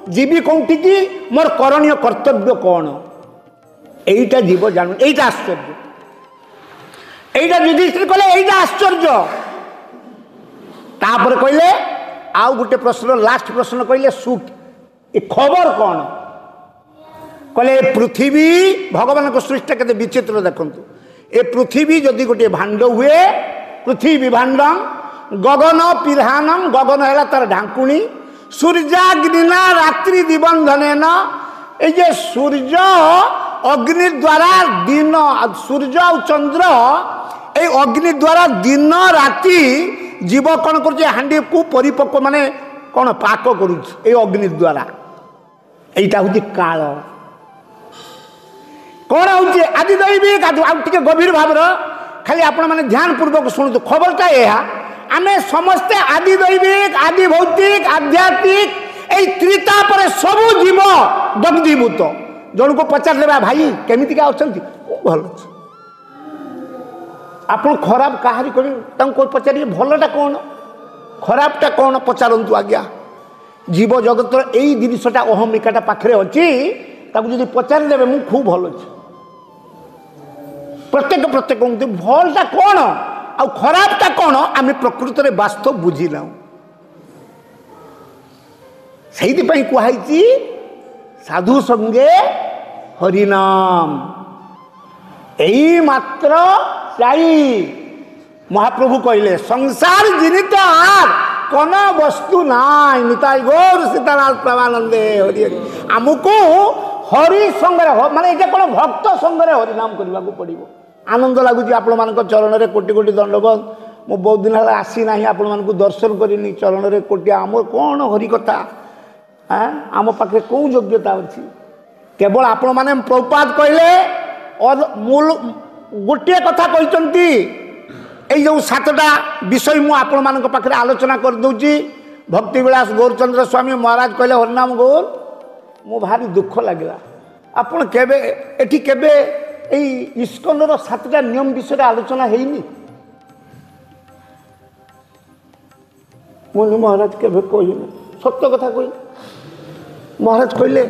S2: जीवी कौटी की मोर करणीय कर्तव्य कौन यहीटा जीव जानू यहीटा आश्चर्य यहीटा युधिष्ठिर कहले यहीटा आश्चर्य तापर कहले आउ गोटे प्रश्न लास्ट प्रश्न कहले सुख ए खबर कौन कहले पृथ्वी भगवान को सृष्टि के विचित्र देखंतु ए पृथ्वी जदि गोटे भांड हुए पृथ्वी भांडम गगन पिधानम गगन है तार ढांकुणी सूर्याग्निना रात्रि दिबंधन ये सूर्य अग्नि द्वारा दिन सूर्य और चंद्र ये अग्नि द्वारा दिन राति जीव कौन कर हांडी को परिपक्व माने कौन पाक कर अग्नि द्वारा यहाँ हूँ काल कौन हूँ आदि दैविक आगे गभीर भाव खाली आपण मैंने ध्यान पूर्वक शुणु खबरटा यह आमे समस्ते आदि दैविक आदि भौतिक आध्यात्मिक यही त्रिता पर सबू जीव दग्धीभूत जन को पचार भाई केमिति क्या अच्छा भल आप खराब कहारी कर पचारे भलटा कौन खराबटा कौन पचारतु आज्ञा जीव जगत यही जिनसटा अहमिकाटा पाखे अच्छी जब पचारि देवे मु खूब भल अच्छे प्रत्येक प्रत्येक भलटा कौन आ खराबटा कौन आम प्रकृत में वास्तव बुझिला से कहुई साधु संगे हरिनाम यही मात्र चाहिए महाप्रभु कहले संसार जिनित आर कौन वस्तु नाई निताई गौर सीताराम प्रभानंदे हरि आमको हरि संगे माने ये कौन भक्त संगे हरिनाम करने को पड़ो आनंद लगुच आपण चरण में कोटि कोटि दंडवत मु बहुत दिन है आसी ना आपण दर्शन करनी चरण में कोटि आम कौन हरि कथा आम पाखे कौ योग्यता अच्छी केवल आपण मैंने प्रभुपाद कहले मूल गोटे कथा कहते ये जो सातटा विषय मु आपण मान पाखे आलोचना कर दूची भक्ति विलास गौरचंद्र स्वामी महाराज कहले हरिनाम गौर मो भारी दुख लगे आपण केबे एठी केबे इस्कनर सातटा नियम विषय आलोचना हैनी मुनि महाराज केबे कहले सत्य कथा कहले महाराज कहले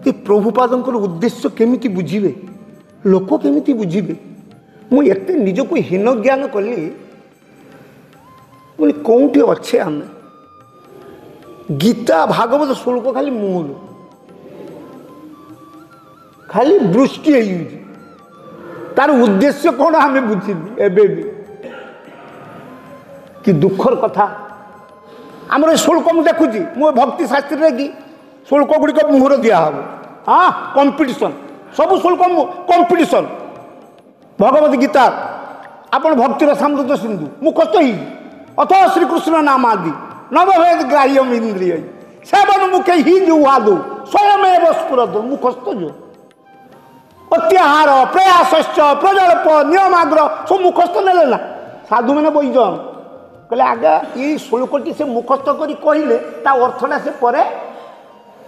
S2: कि प्रभुपादंकर उद्देश्य केमिति बुझिबे लोक केमिति बुझिबे मुझे निजक हीन ज्ञान कली मुझे कौटी अच्छे आम गीता भागवत शुल्क खाली मूल खाली वृष्टि तार उद्देश्य कौन आम बुझिली एबे भी कि दुखर कथा आमर शुल्क मुझे देखुची मो भक्ति शास्त्र कि शुल्क गुड़िक मुहर दिहब हाँ कंपिटिशन सब शुल्क कंपिटिशन भगवद गीता आपण भक्तिर सामृत सिंधु मुखस्त ही अथ श्रीकृष्ण नाम आदि नवभेद ग्राह्यम इंद्रिय सेवन मुखे ही जुहादु स्वयं स्फुरद मुखस्त जो अत्याहार प्रयासश्च प्रजल्प नियमाग्र सब मुखस्त ने ना साधु मैंने बईजन कहले आगे ये शुल्कटी से मुखस्त कर कहले ता अर्थटा से परे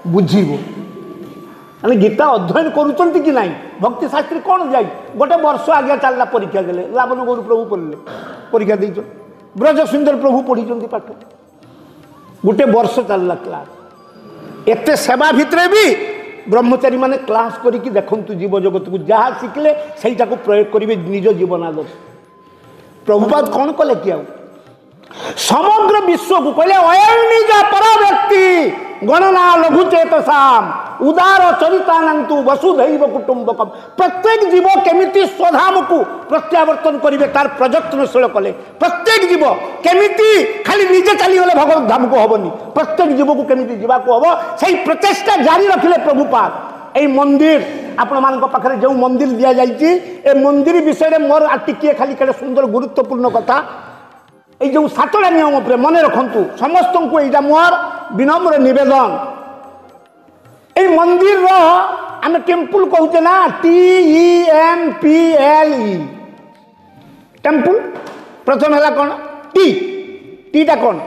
S2: बुझिबो माने गीता अध्ययन करुँच कि नहीं भक्ति शास्त्री कौन जाए गोटे वर्ष आगे चलला परीक्षा देले लावन गुरु प्रभु पढ़ले परीक्षा दे ब्रज सुंदर प्रभु पढ़ी पाठ गोटे वर्ष चलला क्लास एते सेवा भितर भी ब्रह्मचारी माने क्लास करके देखु जीव जगत को जहाँ शिखले से प्रयोग करेंगे निज जीवन आदर्श प्रभुपाद कौन कले कि समग्र विश्व को कहले अयं निज पर व्यक्ति गणना लघुचेत साम उदार चरितानंतु वसुधैव कुटुंबकम प्रत्येक जीव केमिति स्वधाम को प्रत्यावर्तन करेंगे तार प्रयत्नशील कले प्रत्येक जीव केमिति खाली निजे चलीगले भगवत धाम को हबनी प्रत्येक जीव को केमिति जीवा को हम से प्रचेषा जारी रखिले प्रभुपाद यही मंदिर आपण मान पाखे जो मंदिर दि जाए मंदिर विषय में मोर टिके खाली केड़े सुंदर गुरुत्वपूर्ण कथा ये जो सातटा नियम पर मन रखु समस्त को यहाँ मोर विनम्र निवेदन ये मंदिर आम टेम्पुल कहते ना TEMPLE टेम्पुल प्रथम है कौन टीटा कौन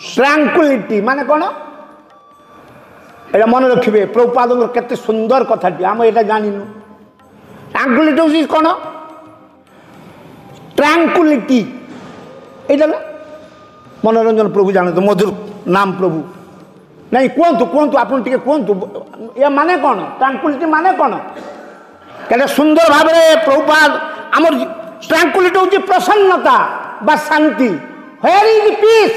S2: ट्रांक्विलिटी माने कौन ये मन रखिए प्रभुपाद केते सुंदर कथाटी आम यहाँ जानिनु ट्रांक्विलिटी कौन ट्रांक्विलिटी ये मनोरंजन प्रभु जानते मधुर नाम प्रभु नहीं कहतु कहतु आप कहतु ये माने कौन ट्रांक्विलिटी माने कौन कहते सुंदर भाव में प्रभुपाद आम ट्रांक्विलिटी हूँ प्रसन्नता बा शांति वेयर इज पीस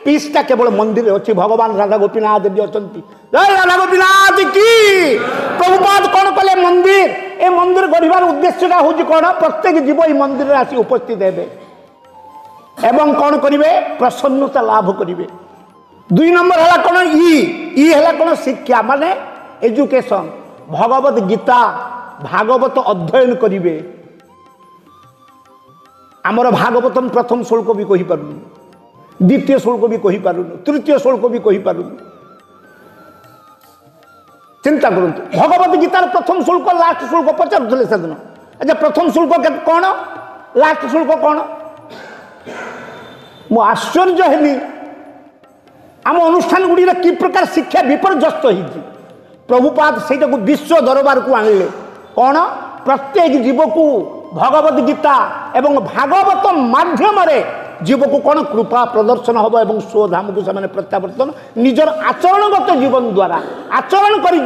S2: पीसटा केवल मंदिर अच्छी भगवान राधा गोपीनाथ भी अच्छा जय राधा गोपीनाथ की प्रभुपाद कौन कले मंदिर ए मंदिर गढ़ार उद्देश्यटा हूँ कौन प्रत्येक जीव ये मंदिर आसी उपस्थित हे एवं कौन करेंगे प्रसन्नता लाभ करेंगे 2 नंबर है कौन ई है कौन शिक्षा माने एजुकेशन भगवत गीता भागवत अध्ययन करेंगे आमर भागवतम प्रथम श्लोक भी कही पारुनी द्वितीय श्लोक भी कही पारुनी तृतीय श्लोक भी कही पारुनी चिंता करूँ भगवत गीतार प्रथम श्लोक लास्ट श्लोक पचारुले से दिन अच्छा प्रथम श्लोक कौन लास्ट श्लोक कौन मु आश्चर्य हेली आम अनुष्ठान गुड़ी कि प्रकार शिक्षा विपर्यस्त होती प्रभुपाद से विश्व दरबार को आणले कौन प्रत्येक जीव को भगवत गीता एवं भागवत माध्यम जीव को कौन कृपा प्रदर्शन हम और स्वधाम को से प्रत्यावर्तन निजर आचरणगत जीवन द्वारा आचरण करी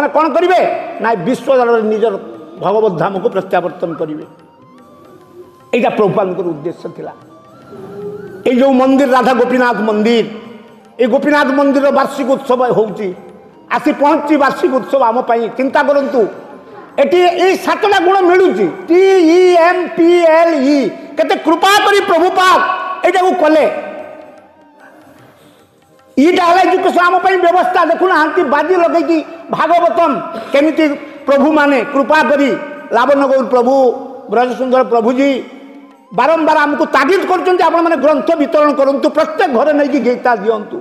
S2: कौन करेंगे ना विश्व दरबार निजर भगवत धाम को प्रत्यावर्तन करेंगे यहाँ प्रभुपाद उद्देश्य थिला ये जो मंदिर राधा गोपीनाथ मंदिर ये गोपीनाथ मंदिर वार्षिक उत्सव होची आसी पहुंची वार्षिक उत्सव आम चिंता करूँ ये 7टा गुण मिलूँ TEMPLE केते कृपा करी प्रभुपाद यहाँ कले ईटा एजुकेशन आम व्यवस्था देखुना बाजी लगे भागवतम केमिति प्रभु माने कृपा करी लावण्य गौर प्रभु ब्रज सुंदर प्रभुजी बारंबार आमको तागिद कर ग्रंथ वितरण करूँ प्रत्येक घर नहीं गीता दिंतु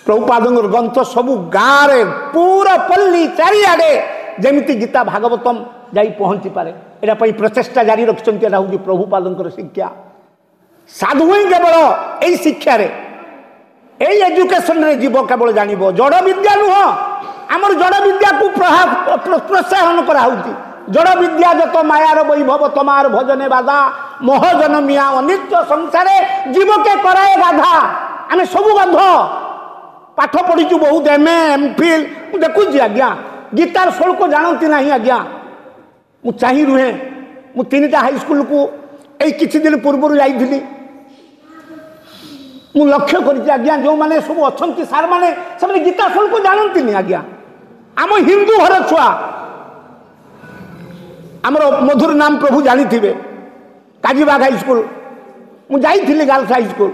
S2: प्रभुपाद ग्रंथ सबू गाँव पूरा पल्ली चारिआडे जमीती गीता भागवतम जा पहुँची पारे यहाँ प्रचेषा जारी रखिंट हूँ प्रभुपाद शिक्षा साधु ही केवल यही शिक्षा यही एजुकेशन रे जीव केवल जान जड़ विद्या नुह आमर जड़ विद्या को प्रोत्साहन कराऊँ जड़ विद्या जत मायार वैभव तमार भजने बाधा मोह जनमिया अनित्य संसारे जीव के कराए गाधा आम सबू गाध पाठ पढ़ीचु बहुत MA MPhil देखुची आज्ञा गीतार श्लोक जानती ना आज्ञा मु चाही रुहे मु 3टा हाईस्कल को यही किछि दिन पूर्व जाइली मु लक्ष्य करी आज्ञा जो मैंने सब अच्छा सार मैंने से गीता श्लोक जानती नहीं आज्ञा आम हिंदू घर छुआ आमर मधुर नाम प्रभु जानी थे काजीबाग हाईस्कल मुझे गर्ल्स हाईस्कल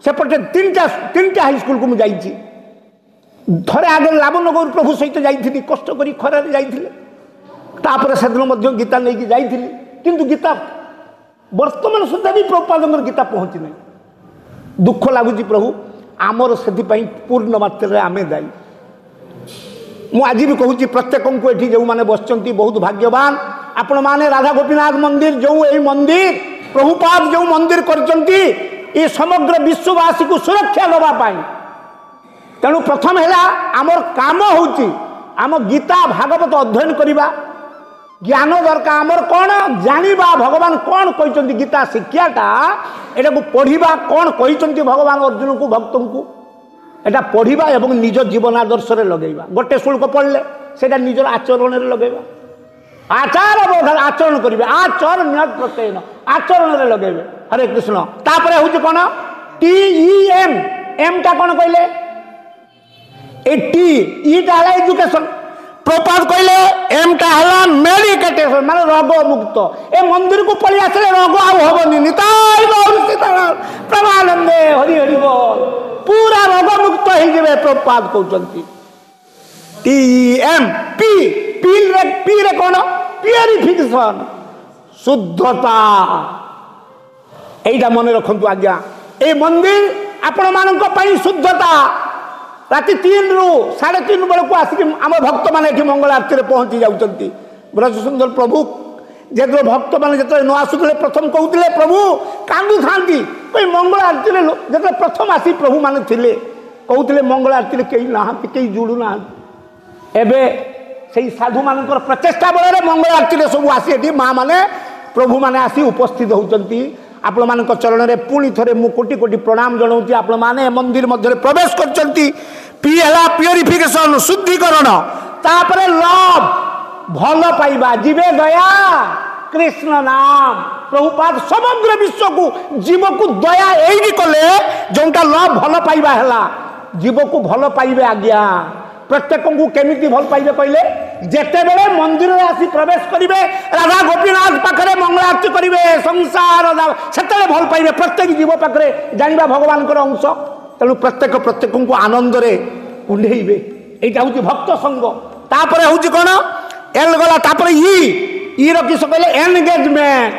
S2: सेपटे 3टा हाईस्कल को मुझे थरे आगे लावण्य गौर प्रभु सहित जाइली कष्ट करी खरारे जाइले से दिन गीता नहीं जाइली किंतु गीता वर्तमान सुधा भी प्रभुपाद गीता पहुँची नहीं दुख लगुच प्रभु आमर से पूर्ण मात्रा आमे दायी मुझे भी कहूँ प्रत्येक को ये जो मैंने बस बहुत भाग्यवान आपण माने राधा गोपीनाथ मंदिर जो यही मंदिर प्रभुपाद जो मंदिर कर समग्र विश्ववासी को सुरक्षा देवाई तेणु प्रथम है आमर काम होची आम गीता भागवत अध्ययन करवा ज्ञान दरकार आमर कौन जानिबा भगवान कौन कहते गीता शिक्षाटा यहाँ को पढ़ा कौन कहते भगवान अर्जुन को भक्त को एटा पढ़ा एवं निज जीवन आदर्श लगेगा गोटे शुल्क पढ़ले से निजर आचरण लगेगा आचार बोध आचरण करेंगे आचरण प्रत्ययन आचरण लगेगे हरे कृष्ण तापर हूँ कौन TEM एमटा कौन कहले ईटा है एजुकेशन प्रपाद कहले एमटा है मेडिकेटेशन माने रोग मुक्त ए मंदिर को पड़ी आसले रोग आबनी निताई प्रमानंदे हरि हरि बोल पूरा रोग मुक्त हो प्रपाद कहते पी रे कौन प्यूरिफिकेशन शुद्धता यहीटा मन रखु आज्ञा ए मंदिर आपण मान शुद्धता राति 3 ରୁ 3:30 बेलू आसिक आम भक्त मैंने ये मंगल आरती पहुँची जाती ब्रज सुंदर प्रभु जो भक्त मैंने जो न आसुले प्रथम कहते प्रभु कांदू था मंगल आरती जो प्रथम आसी प्रभु मैंने कहते मंगल आरती कहीं ना कहीं जुड़ू ना एवं साधु मान प्रचेषा बल मंगल आरती सब आसी माँ मैंने प्रभु मैंने आसी उपस्थित होती आपण मान चरण में पुणी थे मु कोटि कोटि प्रणाम जनाऊँ आपण मैंने मंदिर मध्य प्रवेश कर प्यूरिफिकेशन शुद्धिकरण तापर लव भल पाइबा जीवे दया कृष्ण नाम प्रभुपाद समग्र विश्व को जीव को दया यही कले जोटा लव भल पाइबा है जीव को भल पाइबे आज्ञा प्रत्येक को केमिति भल पाइबे कहले जेते बेले मंदिर में आसी प्रवेश करिवे राधा गोपीनाथ पाखरे मंगल आरती करिवे संसार सेते भल पाइबे प्रत्येक जीव पाखरे जानिबा भगवान को अंश तेणु प्रत्येक को आनंद रे कुंडेइबे एटा होची भक्त संग तापरे होची कोन एल गला तापरे ई रो किस कहले एंगेजमेंट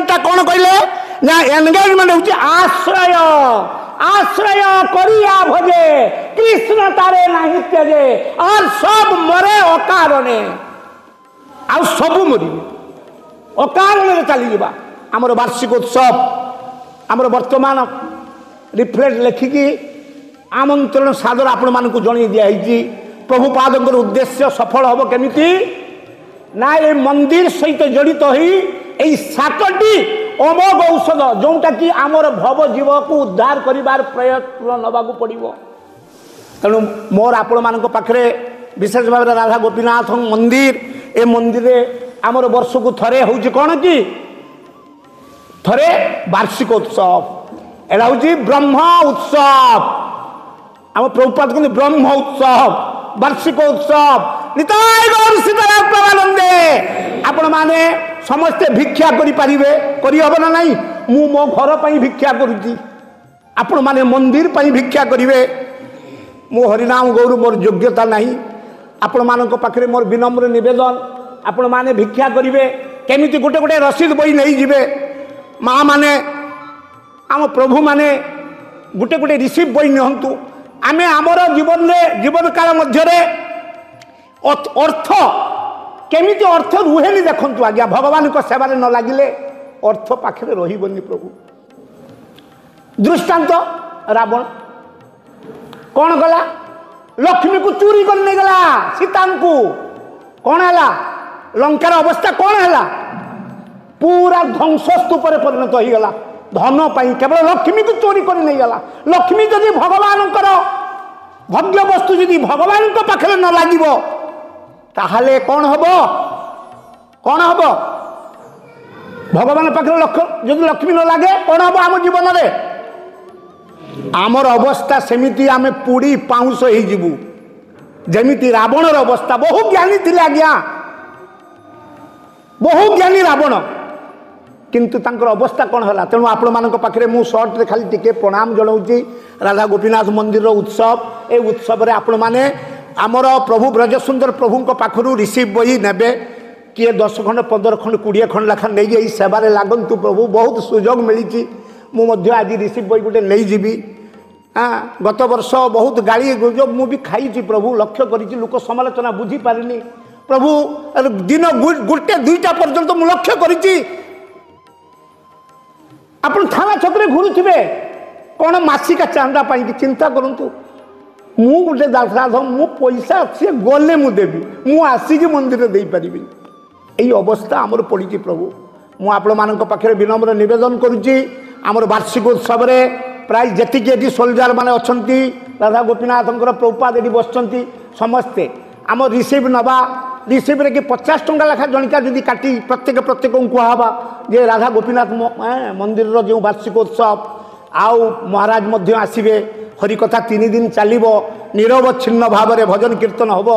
S2: ता कोन कहले ना एंगेजमेंट होची आश्रय आश्रय करिया भजे कृष्ण तारे नाही त्यजे और सब मरे अकारणे आ सब मरी अकारणे चली जीवा हमर वार्षिक उत्सव हमर वर्तमान रिफ्लेक्ट लेखिकी आमंत्रण सादर आपण मानकु जणी दिया हिची प्रभुपादंकर उद्देश्य सफल होबो केमिति ना ए मंदिर सहित जड़ित होई एई सातटी अमोघ औषध जोटा कि आमर भव जीव को उद्धार करिबार प्रयत्न नबाकू पड़िबो तेणु मोर आपण मानक पाखरे विशेष भाव राधा गोपीनाथ मंदिर ए मंदिर आमर वर्ष को थरे होउची कोन कि थरे वार्षिक उत्सव एला होउची ब्रह्म उत्सव आम प्रभुपाद कहते ब्रह्म उत्सव वार्षिक उत्सव निताय गौर सीताराम प्रभानंदे आपण माने समस्ते भिक्षा करि पारिबे करि हबो ना नहीं मु मो घर पई भिक्षा करूची आपण माने मंदिर पई भिक्षा करिवे मो हरिनाम गौर मोर योग्यता नहीं आपण मानक पाखरे मोर विनम्र निवेदन आपण माने भिक्षा करिवे केमिति गोटे गोटे रसीद बई नहीं जिवे माँ माने आम प्रभु माने गोटे गोटे रिसीव बई निहंतु आमे आमर जीवन रे जीवन काल मध्य रे अर्थ केमिति अर्थ रुहेनी देखंतु आज्ञा भगवान को सेवा रे न लागिले अर्थ पाखरे रहिबनी प्रभु दृष्टांत रावण कौन गला लक्ष्मी को चोरी कर नहीं गला सीता को कौन है लंकार अवस्था कौन है पूरा ध्वंस स्तूप परिणत हो गला धन पाई केवल लक्ष्मी को चोरी कर नहीं गला लक्ष्मी जदि भगवान भोग्य वस्तु जदि भगवान पाखे न लगे ताहले कौन हम भगवान पाखे जदि लक्ष्मी न लगे कौन हम आम जीवन में आमर अवस्था सेमिति आमे पुड़ी पाउंस हो जीवु जमिति रावणर अवस्था बहु ज्ञानी थिले आज्ञा बहु ज्ञानी रावण किंतु तांकर अवस्था कौन है तेणु आपण मानक पाखरे मु शॉर्ट रे खाली टिके प्रणाम जनाऊँगी राधा गोपीनाथ मंदिर उत्सव ए उत्सव रे आपण माने आमर प्रभु ब्रजसुंदर प्रभु पाखरु रिसीव बही नेबे किए 10 खंड 15 खंड 20 खंड लाखा नहीं यही सेवारे लागंतु प्रभु बहुत सुजोग मिली मुझे आज रिसीव बही गोटे नहीं जीवी हाँ गत वर्ष बहुत गाड़ी गुजब मुझे खाई प्रभु लक्ष्य करी लोक समालोचना बुझी पारिनी प्रभु दिन गोटे 2टा पर्यंत मु लक्ष्य करी आपण थाना छकरे घुरुथिबे कौन मासिका चांदा पाई चिंता करंतु मु गोटे दासाध मु पैसा अच्छे गले मु देवी मु आसिक मंदिर दे पारि यही अवस्था आमर पड़ी प्रभु मु आपण मानक पाखे विनम्र निवेदन करुच्ची आमर वार्षिक उत्सव रे प्राय जी सोल्जर माने अछंती राधा गोपीनाथ प्रभुपाद ये बसचंती समस्ते आम रिसीव नवा रिसीव रे कि 50 टंका लेखा जणिका जदि काटी प्रत्येक को कहवा जे राधा गोपीनाथ मंदिर जो वार्षिक उत्सव आउ महाराज मध्य आसबे हरिकथा 3 दिन चलो निरवच्छिन्न भाव में भजन कीर्तन हम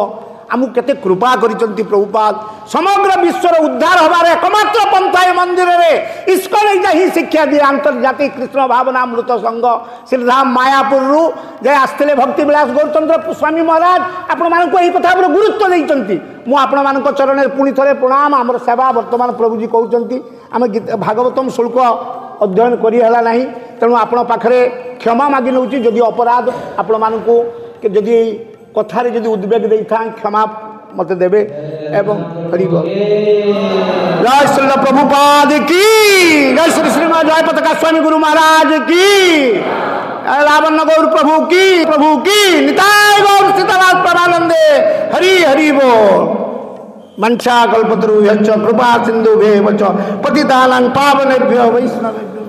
S2: आमको केते कृपा करिसंती प्रभुपाद समग्र विश्वर उद्धार हबार एकमात्र पंथा मंदिर रे इस्कन ही शिक्षा दिए अंतर्जातीय कृष्ण भावनामृत संघ श्रीधाम मायापुर जे आसते भक्ति विलास गौरचंद्र स्वामी महाराज आपण मानक यही कथा गुरुत्व देइचंती मु आपण मानक चरण पुणी थे प्रणाम आमर सेवा वर्तमान प्रभुजी कहते आम भागवतम शुल्क अध्ययन करिहला नहीं तेणु आपण पाखरे क्षमा मागि नउची जदि अपराध आपण मानक जदि कथारे जदि उद्वेग दे था क्षमा मत देवे एवं हरि बोल जय श्री प्रभुपाद की जय श्री श्रीमद जय पताका स्वामी गुरु महाराज की रावण गौर प्रभु की निताय गौर सीताराम प्रभानंदे हरि हरि बोल मंशा कल्पतरु यच्च कृपा सिंधु भेव च पतितानां पावनेभ्यो वैष्णवेभ्यो